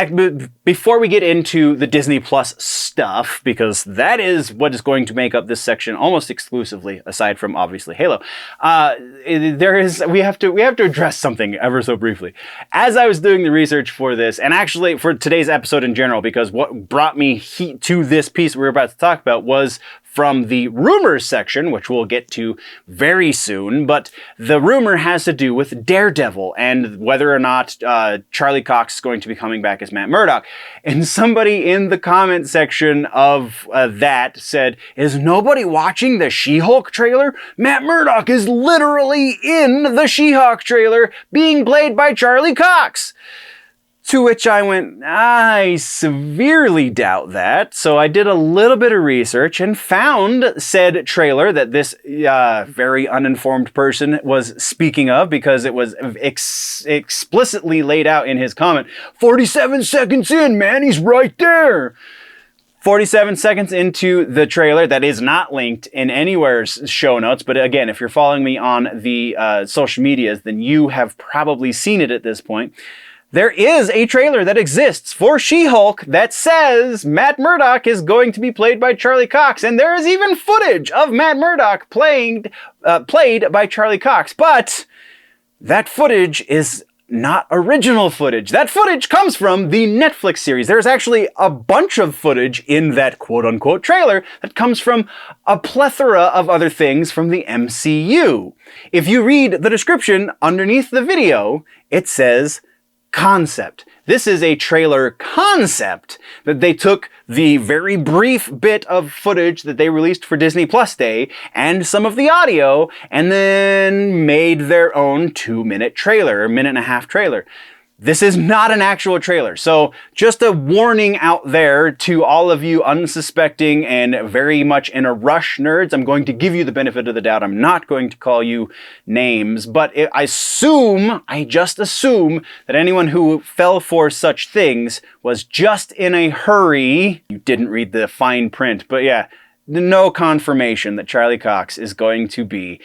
before we get into the Disney Plus stuff, because that is what is going to make up this section almost exclusively, aside from obviously Halo, we have to address something ever so briefly. As I was doing the research for this, and actually for today's episode in general, because what brought me to this piece we're about to talk about was from the rumors section, which we'll get to very soon, but the rumor has to do with Daredevil and whether or not Charlie Cox is going to be coming back as Matt Murdock. And somebody in the comment section of that said, "Is nobody watching the She-Hulk trailer? Matt Murdock is literally in the She-Hulk trailer being played by Charlie Cox." To which I went, I severely doubt that. So I did a little bit of research and found said trailer that this very uninformed person was speaking of, because it was explicitly laid out in his comment. 47 seconds in, man, he's right there. 47 seconds into the trailer that is not linked in anywhere's show notes. But again, if you're following me on the social medias, then you have probably seen it at this point. There is a trailer that exists for She-Hulk that says Matt Murdock is going to be played by Charlie Cox, and there is even footage of Matt Murdock played by Charlie Cox. But that footage is not original footage. That footage comes from the Netflix series. There's actually a bunch of footage in that quote-unquote trailer that comes from a plethora of other things from the MCU. If you read the description underneath the video, it says concept. This is a trailer concept that they took the very brief bit of footage that they released for Disney Plus Day and some of the audio and then made their own 2-minute trailer, 1.5-minute trailer. This is not an actual trailer. So just a warning out there to all of you unsuspecting and very much in a rush nerds. I'm going to give you the benefit of the doubt. I'm not going to call you names, but I just assume that anyone who fell for such things was just in a hurry. You didn't read the fine print, but yeah, no confirmation that Charlie Cox is going to be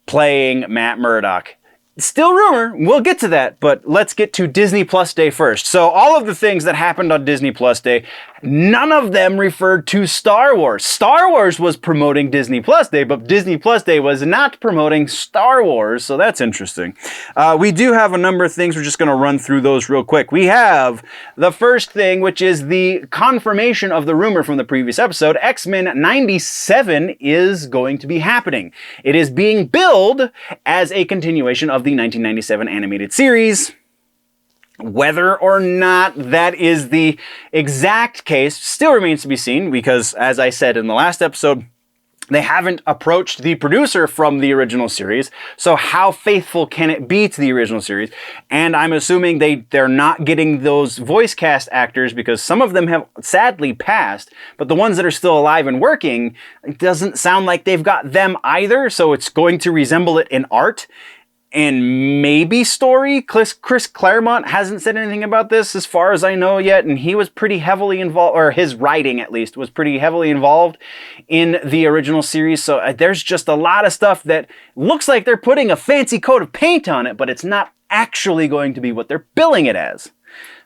playing Matt Murdock. Still rumor, we'll get to that, but let's get to Disney Plus Day first. So all of the things that happened on Disney Plus Day, none of them referred to Star Wars. Star Wars was promoting Disney Plus Day, but Disney Plus Day was not promoting Star Wars, so that's interesting. We do have a number of things. We're just going to run through those real quick. We have the first thing, which is the confirmation of the rumor from the previous episode. X-Men 97 is going to be happening. It is being billed as a continuation of the 1997 animated series. Whether or not that is the exact case still remains to be seen, because as I said in the last episode, they haven't approached the producer from the original series, so how faithful can it be to the original series? And I'm assuming they're not getting those voice cast actors because some of them have sadly passed, but the ones that are still alive and working, it doesn't sound like they've got them either, so it's going to resemble it in art. And maybe story. Chris Claremont hasn't said anything about this as far as I know yet, and he was pretty heavily involved, or his writing at least, was pretty heavily involved in the original series, so there's just a lot of stuff that looks like they're putting a fancy coat of paint on it, but it's not actually going to be what they're billing it as.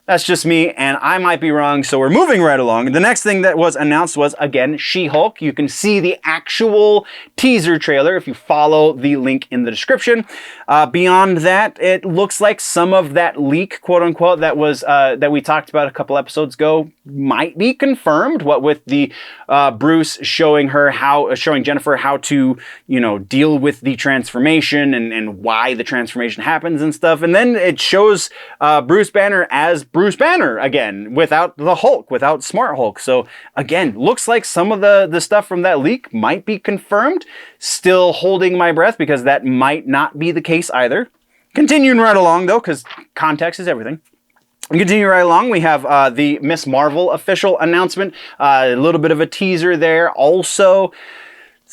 That's just me, and I might be wrong, so we're moving right along. The next thing that was announced was, again, She-Hulk. You can see the actual teaser trailer if you follow the link in the description. Beyond that, it looks like some of that leak, quote-unquote, that we talked about a couple episodes ago might be confirmed. What with the Bruce showing Jennifer how to, deal with the transformation and why the transformation happens and stuff. And then it shows Bruce Banner as Bruce Banner again, without the Hulk, without Smart Hulk. So again, looks like some of the stuff from that leak might be confirmed. Still holding my breath because that might not be the case either. Continuing right along though, because context is everything. Continue right along, we have the Miss Marvel official announcement. A little bit of a teaser there. Also,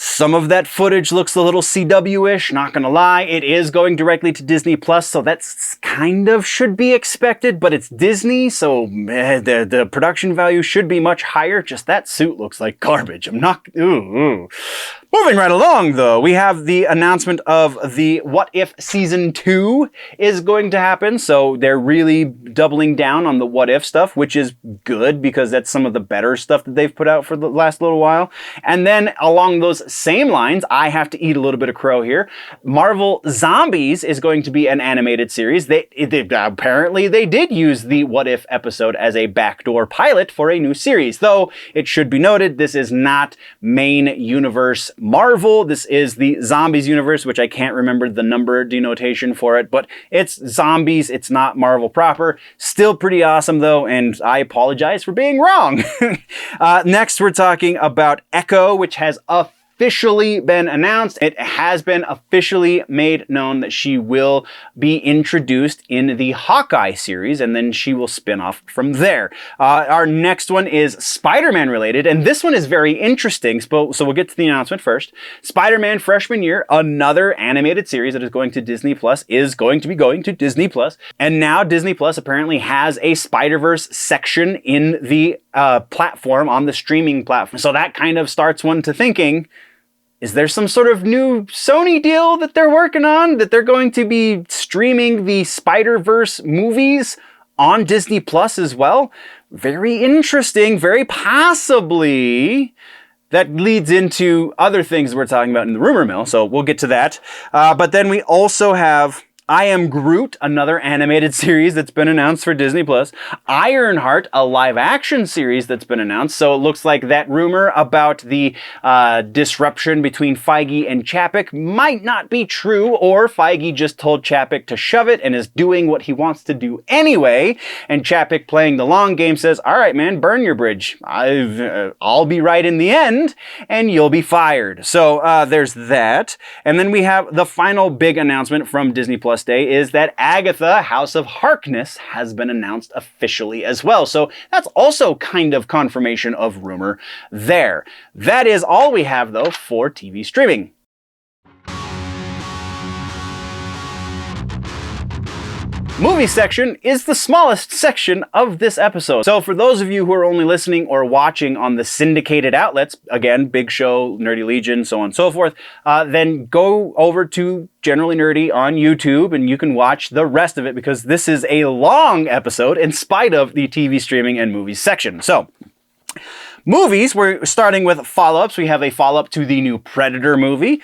some of that footage looks a little CW-ish, not gonna lie. It is going directly to Disney Plus, so that's kind of should be expected, but it's Disney, so the production value should be much higher. Just that suit looks like garbage. I'm not... Ooh. Moving right along, though, we have the announcement of the What If Season 2 is going to happen. So they're really doubling down on the What If stuff, which is good because that's some of the better stuff that they've put out for the last little while. And then along those same lines, I have to eat a little bit of crow here. Marvel Zombies is going to be an animated series. Apparently they did use the What If episode as a backdoor pilot for a new series. Though it should be noted, this is not main universe Marvel. This is the Zombies universe, which I can't remember the number denotation for it, but it's zombies. It's not Marvel proper. Still pretty awesome though, and I apologize for being wrong. Next, we're talking about Echo, which has officially been announced. It has been officially made known that she will be introduced in the Hawkeye series, and then she will spin off from there. Our next one is Spider-Man related, and this one is very interesting, so we'll get to the announcement first. Spider-Man Freshman Year, another animated series that is going to Disney Plus, is going to be going to Disney Plus, and now Disney Plus apparently has a Spider-Verse section in the platform, on the streaming platform. So that kind of starts one to thinking, is there some sort of new Sony deal that they're working on, that they're going to be streaming the Spider-Verse movies on Disney Plus as well? Very interesting, very possibly. That leads into other things we're talking about in the rumor mill, so we'll get to that. But then we also have I Am Groot, another animated series that's been announced for Disney+. Ironheart, a live-action series that's been announced. So it looks like that rumor about the disruption between Feige and Chapek might not be true, or Feige just told Chapek to shove it and is doing what he wants to do anyway. And Chapek, playing the long game, says, all right, man, burn your bridge. I'll be right in the end, and you'll be fired. So there's that. And then we have the final big announcement from Disney Plus Day is that Agatha, House of Harkness, has been announced officially as well. So that's also kind of confirmation of rumor there. That is all we have, though, for TV streaming. Movie section is the smallest section of this episode. So for those of you who are only listening or watching on the syndicated outlets, again, Big Show, Nerdy Legion, so on and so forth, then go over to Generally Nerdy on YouTube and you can watch the rest of it, because this is a long episode in spite of the TV streaming and movies section. So movies, we're starting with follow-ups. We have a follow-up to the new Predator movie.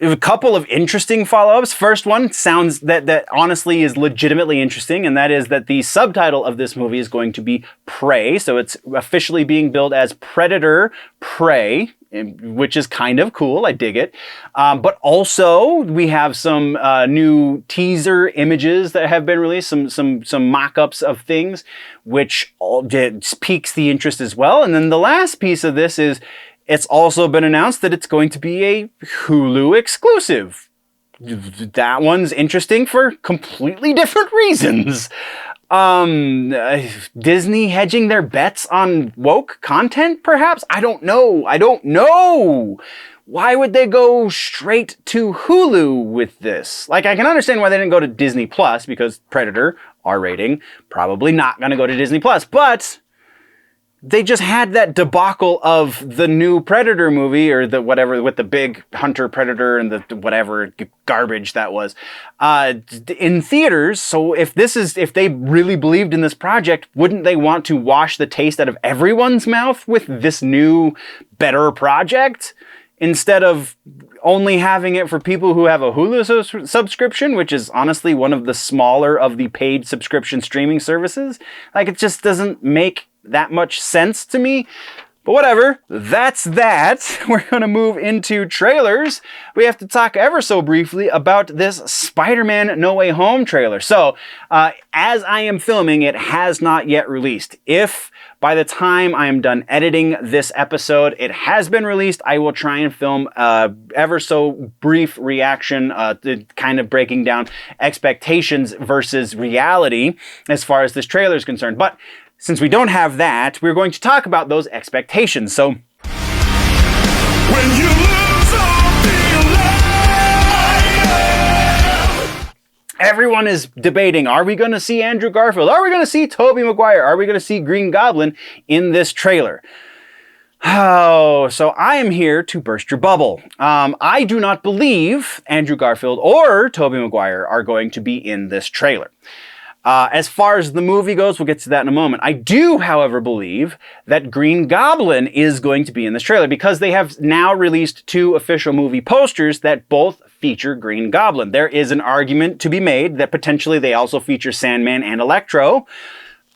A couple of interesting follow-ups. First one sounds that honestly is legitimately interesting, and that is that the subtitle of this movie is going to be Prey. So it's officially being billed as Predator Prey, which is kind of cool. I dig it. But also we have some new teaser images that have been released, some mock-ups of things, which all piques the interest as well. And then the last piece of this is, it's also been announced that it's going to be a Hulu exclusive. That one's interesting for completely different reasons. Disney hedging their bets on woke content, perhaps? I don't know. Why would they go straight to Hulu with this? Like, I can understand why they didn't go to Disney Plus, because Predator, R rating, probably not going to go to Disney Plus, but they just had that debacle of the new Predator movie, or the whatever, with the big hunter predator and the whatever garbage that was, in theaters. So if they really believed in this project, wouldn't they want to wash the taste out of everyone's mouth with this new, better project, instead of only having it for people who have a Hulu subscription, which is honestly one of the smaller of the paid subscription streaming services? Like, it just doesn't make that much sense to me. But whatever, that's that. We're going to move into trailers. We have to talk ever so briefly about this Spider-Man No Way Home trailer. So, as I am filming, it has not yet released. If by the time I am done editing this episode, it has been released, I will try and film ever so brief reaction, kind of breaking down expectations versus reality as far as this trailer is concerned. But since we don't have that, we're going to talk about those expectations. So, When you lose all the everyone is debating, are we going to see Andrew Garfield? Are we going to see Tobey Maguire? Are we going to see Green Goblin in this trailer? Oh, so I am here to burst your bubble. I do not believe Andrew Garfield or Tobey Maguire are going to be in this trailer. As far as the movie goes, we'll get to that in a moment. I do, however, believe that Green Goblin is going to be in this trailer, because they have now released 2 official movie posters that both feature Green Goblin. There is an argument to be made that potentially they also feature Sandman and Electro.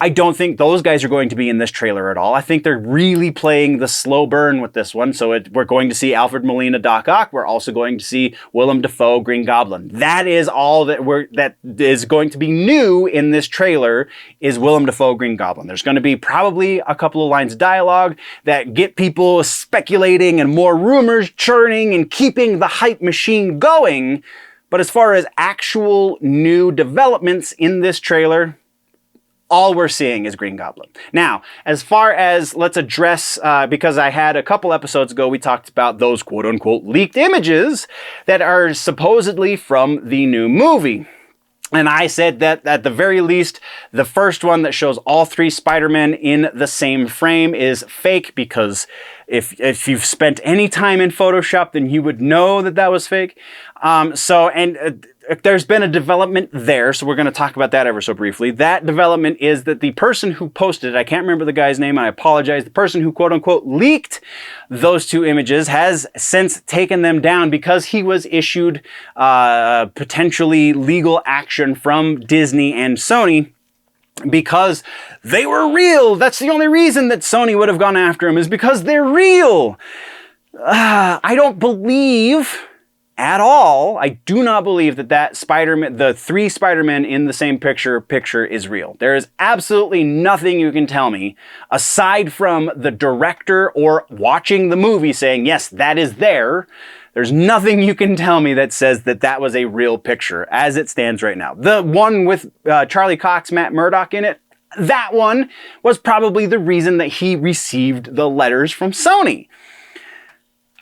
I don't think those guys are going to be in this trailer at all. I think they're really playing the slow burn with this one. So we're going to see Alfred Molina, Doc Ock. We're also going to see Willem Dafoe, Green Goblin. That is all that is going to be new in this trailer, is Willem Dafoe, Green Goblin. There's going to be probably a couple of lines of dialogue that get people speculating and more rumors churning and keeping the hype machine going. But as far as actual new developments in this trailer, all we're seeing is Green Goblin. Now, as far as, let's address, because I had a couple episodes ago, we talked about those quote-unquote leaked images that are supposedly from the new movie. And I said that at the very least, the first one that shows all 3 Spider-Men in the same frame is fake, because if you've spent any time in Photoshop, then you would know that that was fake. There's been a development there, so we're going to talk about that ever so briefly. That development is that the person who posted it, I can't remember the guy's name, and I apologize, the person who quote-unquote leaked those 2 images has since taken them down, because he was issued potentially legal action from Disney and Sony, because they were real. That's the only reason that Sony would have gone after him, is because they're real. I don't believe at all, I do not believe that Spider-Man, the 3 Spider-Men in the same picture is real. There is absolutely nothing you can tell me, aside from the director or watching the movie saying, yes, that is there. There's nothing you can tell me that says that that was a real picture as it stands right now. The one with Charlie Cox, Matt Murdock in it, that one was probably the reason that he received the letters from Sony.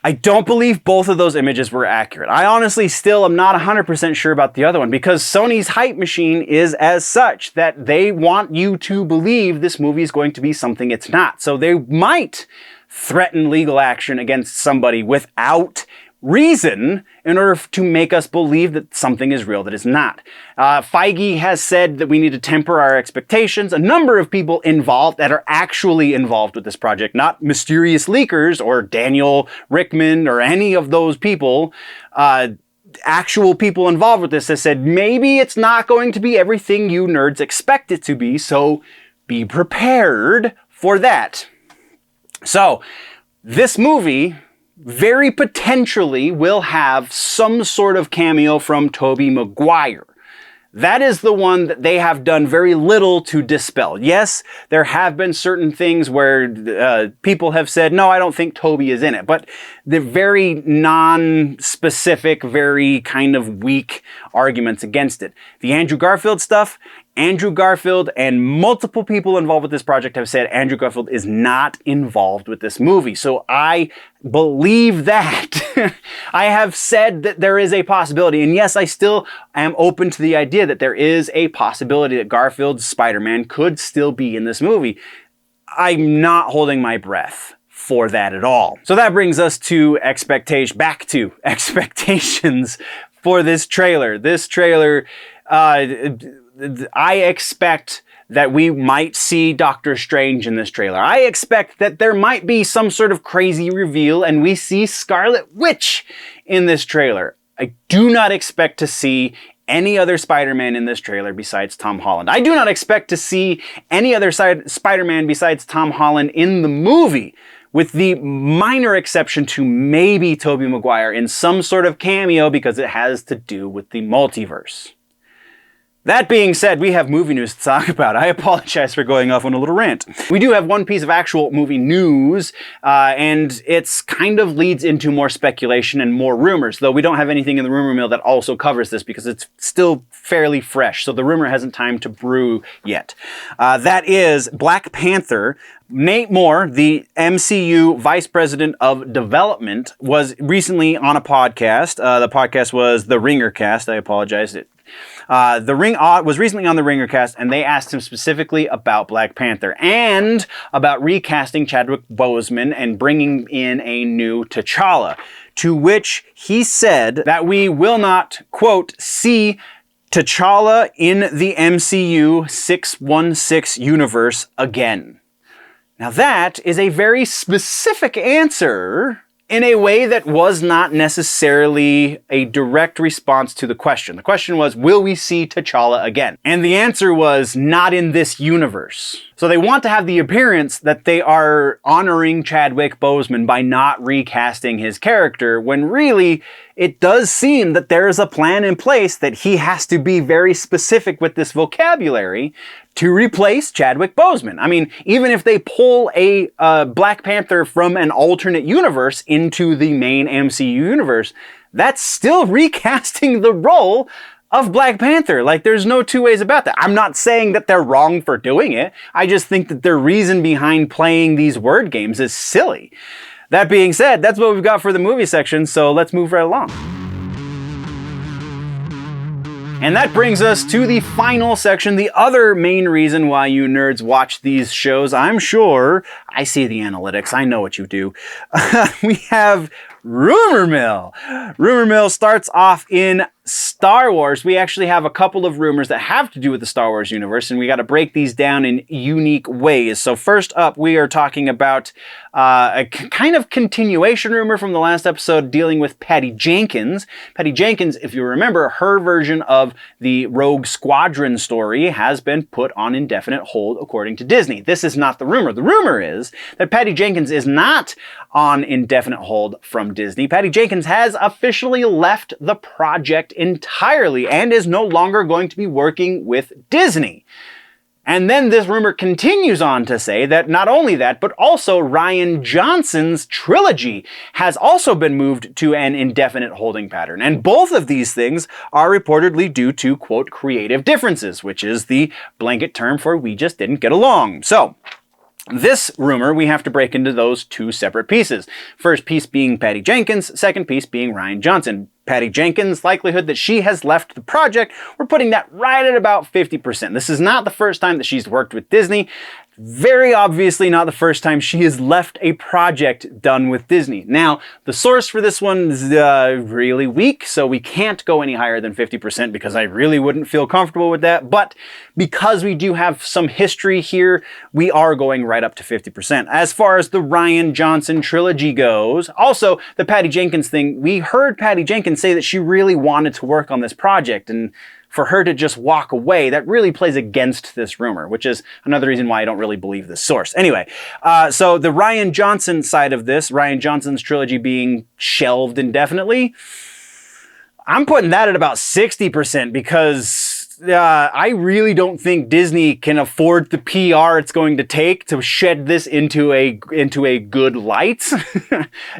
I don't believe both of those images were accurate. I honestly still am not 100% sure about the other one, because Sony's hype machine is as such that they want you to believe this movie is going to be something it's not. So they might threaten legal action against somebody without reason in order to make us believe that something is real that is not. Feige has said that we need to temper our expectations. A number of people involved that are actually involved with this project, not mysterious leakers or Daniel Rickman or any of those people, actual people involved with this, has said maybe it's not going to be everything you nerds expect it to be, so be prepared for that. So, this movie very potentially will have some sort of cameo from Tobey Maguire. That is the one that they have done very little to dispel. Yes, there have been certain things where people have said, no, I don't think Tobey is in it. But they're very non-specific, very kind of weak arguments against it. The Andrew Garfield stuff, Andrew Garfield and multiple people involved with this project have said Andrew Garfield is not involved with this movie. So I believe that. I have said that there is a possibility. And yes, I still am open to the idea that there is a possibility that Garfield's Spider-Man could still be in this movie. I'm not holding my breath for that at all. So that brings us to expectations for this trailer. This trailer, I expect that we might see Doctor Strange in this trailer. I expect that there might be some sort of crazy reveal and we see Scarlet Witch in this trailer. I do not expect to see any other Spider-Man in this trailer besides Tom Holland. I do not expect to see any other Spider-Man besides Tom Holland in the movie, with the minor exception to maybe Tobey Maguire in some sort of cameo because it has to do with the multiverse. That being said, we have movie news to talk about. I apologize for going off on a little rant. We do have one piece of actual movie news, and it's kind of leads into more speculation and more rumors, though we don't have anything in the rumor mill that also covers this because it's still fairly fresh, so the rumor hasn't time to brew yet. That is Black Panther. Nate Moore, the MCU Vice President of Development, was recently on a podcast. The podcast was the Ringer Cast. I apologize. Was recently on the Ringer Cast, and they asked him specifically about Black Panther and about recasting Chadwick Boseman and bringing in a new T'Challa, to which he said that we will not, quote, see T'Challa in the MCU 616 universe again. Now that is a very specific answer in a way that was not necessarily a direct response to the question. The question was, will we see T'Challa again? And the answer was, not in this universe. So they want to have the appearance that they are honoring Chadwick Boseman by not recasting his character, when really it does seem that there is a plan in place that he has to be very specific with this vocabulary to replace Chadwick Boseman. I mean, even if they pull a Black Panther from an alternate universe into the main MCU universe, that's still recasting the role of Black Panther. Like, there's no two ways about that. I'm not saying that they're wrong for doing it. I just think that their reason behind playing these word games is silly. That being said, that's what we've got for the movie section, so let's move right along. And that brings us to the final section, the other main reason why you nerds watch these shows. I'm sure I see the analytics. I know what you do. We have Rumor Mill. Rumor Mill starts off in Star Wars. We actually have a couple of rumors that have to do with the Star Wars universe, and we got to break these down in unique ways. So first up, we are talking about a kind of continuation rumor from the last episode dealing with Patty Jenkins. Patty Jenkins, if you remember, her version of the Rogue Squadron story has been put on indefinite hold according to Disney. This is not the rumor. The rumor is that Patty Jenkins is not on indefinite hold from Disney. Patty Jenkins has officially left the project entirely and is no longer going to be working with Disney. And then this rumor continues on to say that not only that, but also Rian Johnson's trilogy has also been moved to an indefinite holding pattern. And both of these things are reportedly due to, quote, creative differences, which is the blanket term for we just didn't get along. So this rumor, we have to break into those two separate pieces. First piece being Patty Jenkins, second piece being Rian Johnson. Patty Jenkins' likelihood that she has left the project, we're putting that right at about 50%. This is not the first time that she's worked with Disney. Very obviously not the first time she has left a project done with Disney. Now, the source for this one is really weak, so we can't go any higher than 50% because I really wouldn't feel comfortable with that. But because we do have some history here, we are going right up to 50%. As far as the Rian Johnson trilogy goes, also the Patty Jenkins thing, we heard Patty Jenkins say that she really wanted to work on this project, and for her to just walk away, that really plays against this rumor, which is another reason why I don't really believe this source. Anyway, so the Rian Johnson side of this, Rian Johnson's trilogy being shelved indefinitely, I'm putting that at about 60% because I really don't think Disney can afford the PR it's going to take to shed this into a good light.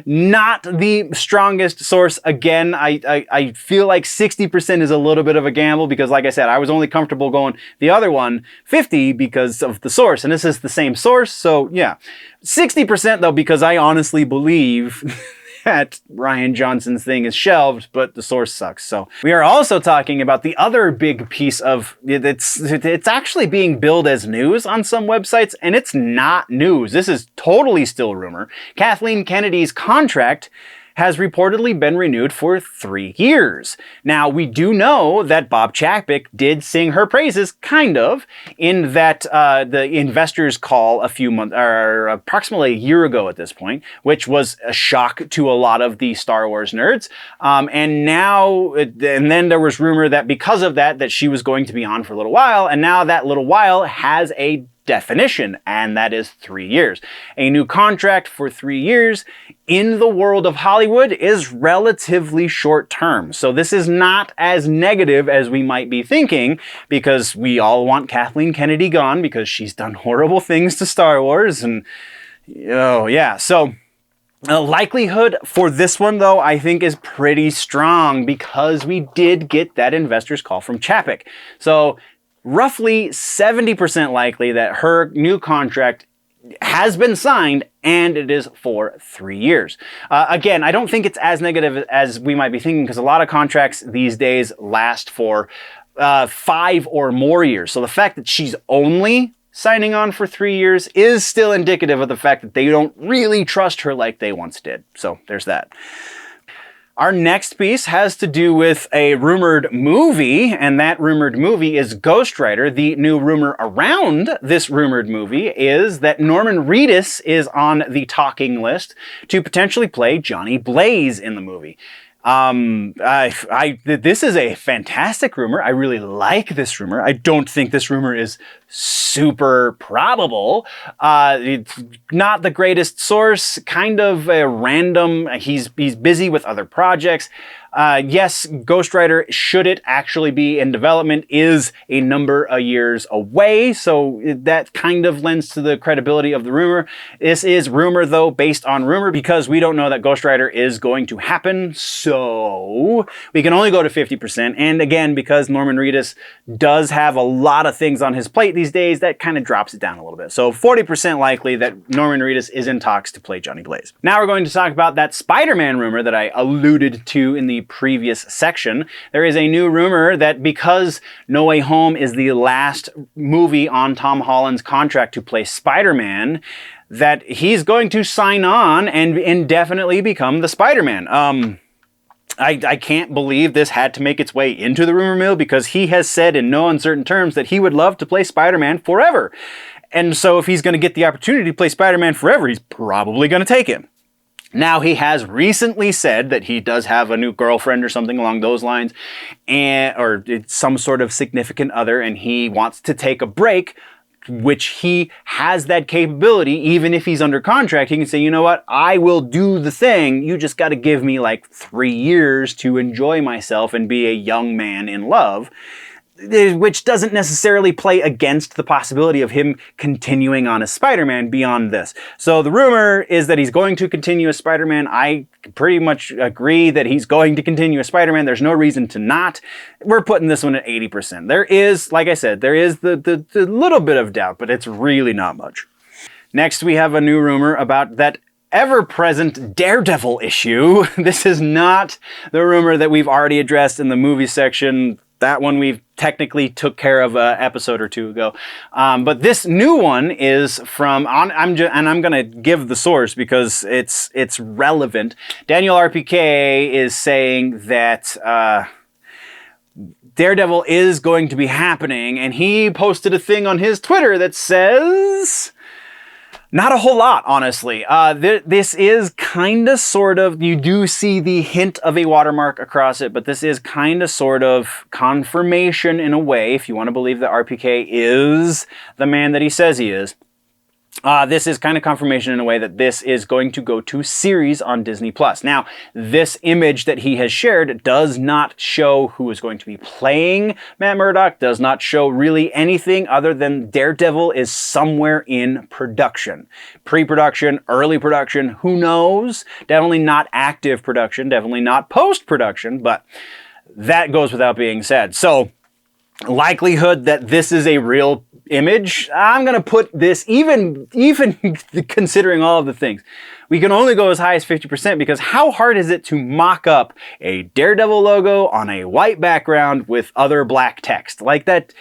Not the strongest source. Again, I feel like 60% is a little bit of a gamble because, like I said, I was only comfortable going the other one 50 because of the source, and this is the same source. So yeah, 60% though, because I honestly believe that Ryan Johnson's thing is shelved, but the source sucks. So we are also talking about the other big piece of it's actually being billed as news on some websites, and it's not news. This is totally still rumor. Kathleen Kennedy's contract has reportedly been renewed for 3 years. Now, we do know that Bob Chapek did sing her praises, kind of, in that the investors call approximately a year ago at this point, which was a shock to a lot of the Star Wars nerds. And then there was rumor that because of that she was going to be on for a little while, and now that little while has a definition, and that is 3 years. A new contract for 3 years in the world of Hollywood is relatively short term. So this is not as negative as we might be thinking, because we all want Kathleen Kennedy gone because she's done horrible things to Star Wars. And oh yeah, so the likelihood for this one, though, I think is pretty strong because we did get that investor's call from Chapek. So roughly 70% likely that her new contract has been signed, and it is for 3 years. Again, I don't think it's as negative as we might be thinking, because a lot of contracts these days last for 5 or more years. So the fact that she's only signing on for 3 years is still indicative of the fact that they don't really trust her like they once did. So there's that. Our next piece has to do with a rumored movie, and that rumored movie is Ghost Rider. The new rumor around this rumored movie is that Norman Reedus is on the talking list to potentially play Johnny Blaze in the movie. This is a fantastic rumor. I really like this rumor. I don't think this rumor is super probable. It's not the greatest source, kind of a random. He's busy with other projects. Yes, Ghost Rider, should it actually be in development, is a number of years away, so that kind of lends to the credibility of the rumor. This is rumor, though, based on rumor, because we don't know that Ghost Rider is going to happen, so we can only go to 50%, and again, because Norman Reedus does have a lot of things on his plate these days, that kind of drops it down a little bit. So 40% likely that Norman Reedus is in talks to play Johnny Blaze. Now we're going to talk about that Spider-Man rumor that I alluded to in the previous section. There is a new rumor that because No Way Home is the last movie on Tom Holland's contract to play Spider-Man, that he's going to sign on and indefinitely become the Spider-Man. I can't believe this had to make its way into the rumor mill, because he has said in no uncertain terms that he would love to play Spider-Man forever. And so if he's going to get the opportunity to play Spider-Man forever, he's probably going to take it. Now, he has recently said that he does have a new girlfriend or something along those lines, or some sort of significant other, and he wants to take a break, which he has that capability. Even if he's under contract, he can say, you know what, I will do the thing. You just got to give me like 3 years to enjoy myself and be a young man in love. Which doesn't necessarily play against the possibility of him continuing on as Spider-Man beyond this. So the rumor is that he's going to continue as Spider-Man. I pretty much agree that he's going to continue as Spider-Man. There's no reason to not. We're putting this one at 80%. There is, like I said, there is the little bit of doubt, but it's really not much. Next, we have a new rumor about that ever-present Daredevil issue. This is not the rumor that we've already addressed in the movie section. That one we've technically took care of an episode or two ago. But this new one is from, I'm going to give the source because it's relevant. Daniel RPK is saying that Daredevil is going to be happening, and he posted a thing on his Twitter that says... Not a whole lot, honestly. This is kind of sort of, you do see the hint of a watermark across it, but this is kind of sort of confirmation in a way, if you want to believe that RPK is the man that he says he is. This is kind of confirmation in a way that this is going to go to series on Disney+. Now, this image that he has shared does not show who is going to be playing Matt Murdock, does not show really anything other than Daredevil is somewhere in production. Pre-production, early production, who knows? Definitely not active production, definitely not post-production, but that goes without being said. So, likelihood that this is a real image, I'm going to put this, even considering all of the things, we can only go as high as 50% because how hard is it to mock up a Daredevil logo on a white background with other black text? Like that,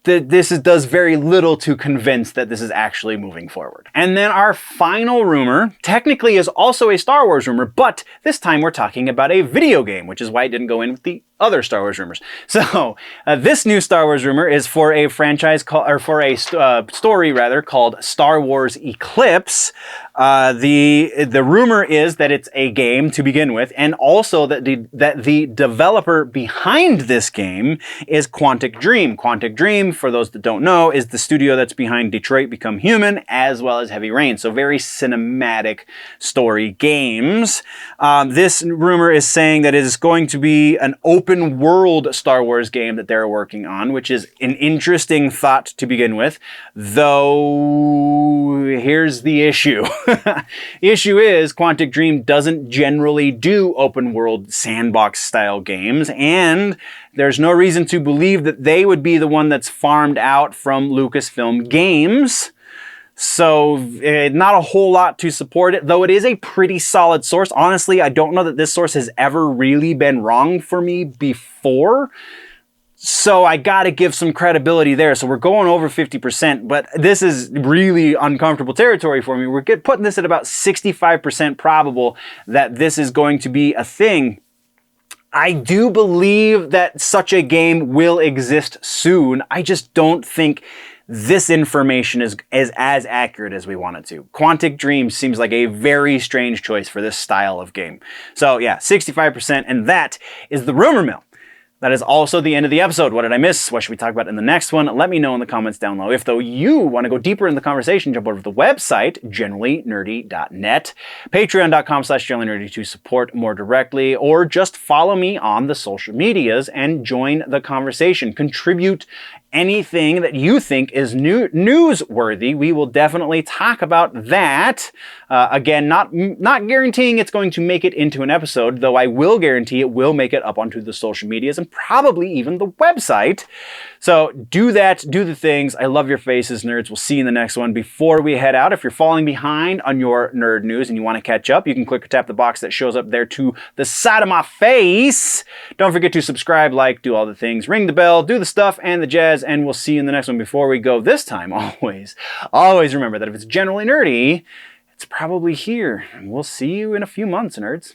does very little to convince that this is actually moving forward. And then our final rumor technically is also a Star Wars rumor, but this time we're talking about a video game, which is why it didn't go in with the other Star Wars rumors. So this new Star Wars rumor is for a franchise story rather called Star Wars Eclipse. The rumor is that it's a game to begin with, and also that the developer behind this game is Quantic Dream. Quantic Dream, for those that don't know, is the studio that's behind Detroit Become Human as well as Heavy Rain. So very cinematic story games. This rumor is saying that it is going to be an open world Star Wars game that they're working on, which is an interesting thought to begin with. Though, here's the issue. The issue is Quantic Dream doesn't generally do open world sandbox style games, and there's no reason to believe that they would be the one that's farmed out from Lucasfilm Games. So not a whole lot to support it, though it is a pretty solid source. Honestly, I don't know that this source has ever really been wrong for me before. So I got to give some credibility there. So we're going over 50%, but this is really uncomfortable territory for me. We're putting this at about 65% probable that this is going to be a thing. I do believe that such a game will exist soon. I just don't think this information is as accurate as we want it to. Quantic Dream seems like a very strange choice for this style of game. So yeah, 65%, and that is the rumor mill. That is also the end of the episode. What did I miss? What should we talk about in the next one? Let me know in the comments down below. If, though, you want to go deeper in the conversation, jump over to the website, generallynerdy.net, patreon.com/generallynerdy to support more directly, or just follow me on the social medias and join the conversation. Contribute anything that you think is newsworthy. We will definitely talk about that. Again, not guaranteeing it's going to make it into an episode, though I will guarantee it will make it up onto the social medias and probably even the website. So do that, do the things. I love your faces, nerds. We'll see you in the next one. Before we head out, if you're falling behind on your nerd news and you want to catch up, you can click or tap the box that shows up there to the side of my face. Don't forget to subscribe, like, do all the things, ring the bell, do the stuff and the jazz, and we'll see you in the next one. Before we go this time, always remember that if it's generally nerdy, it's probably here. And we'll see you in a few months, nerds.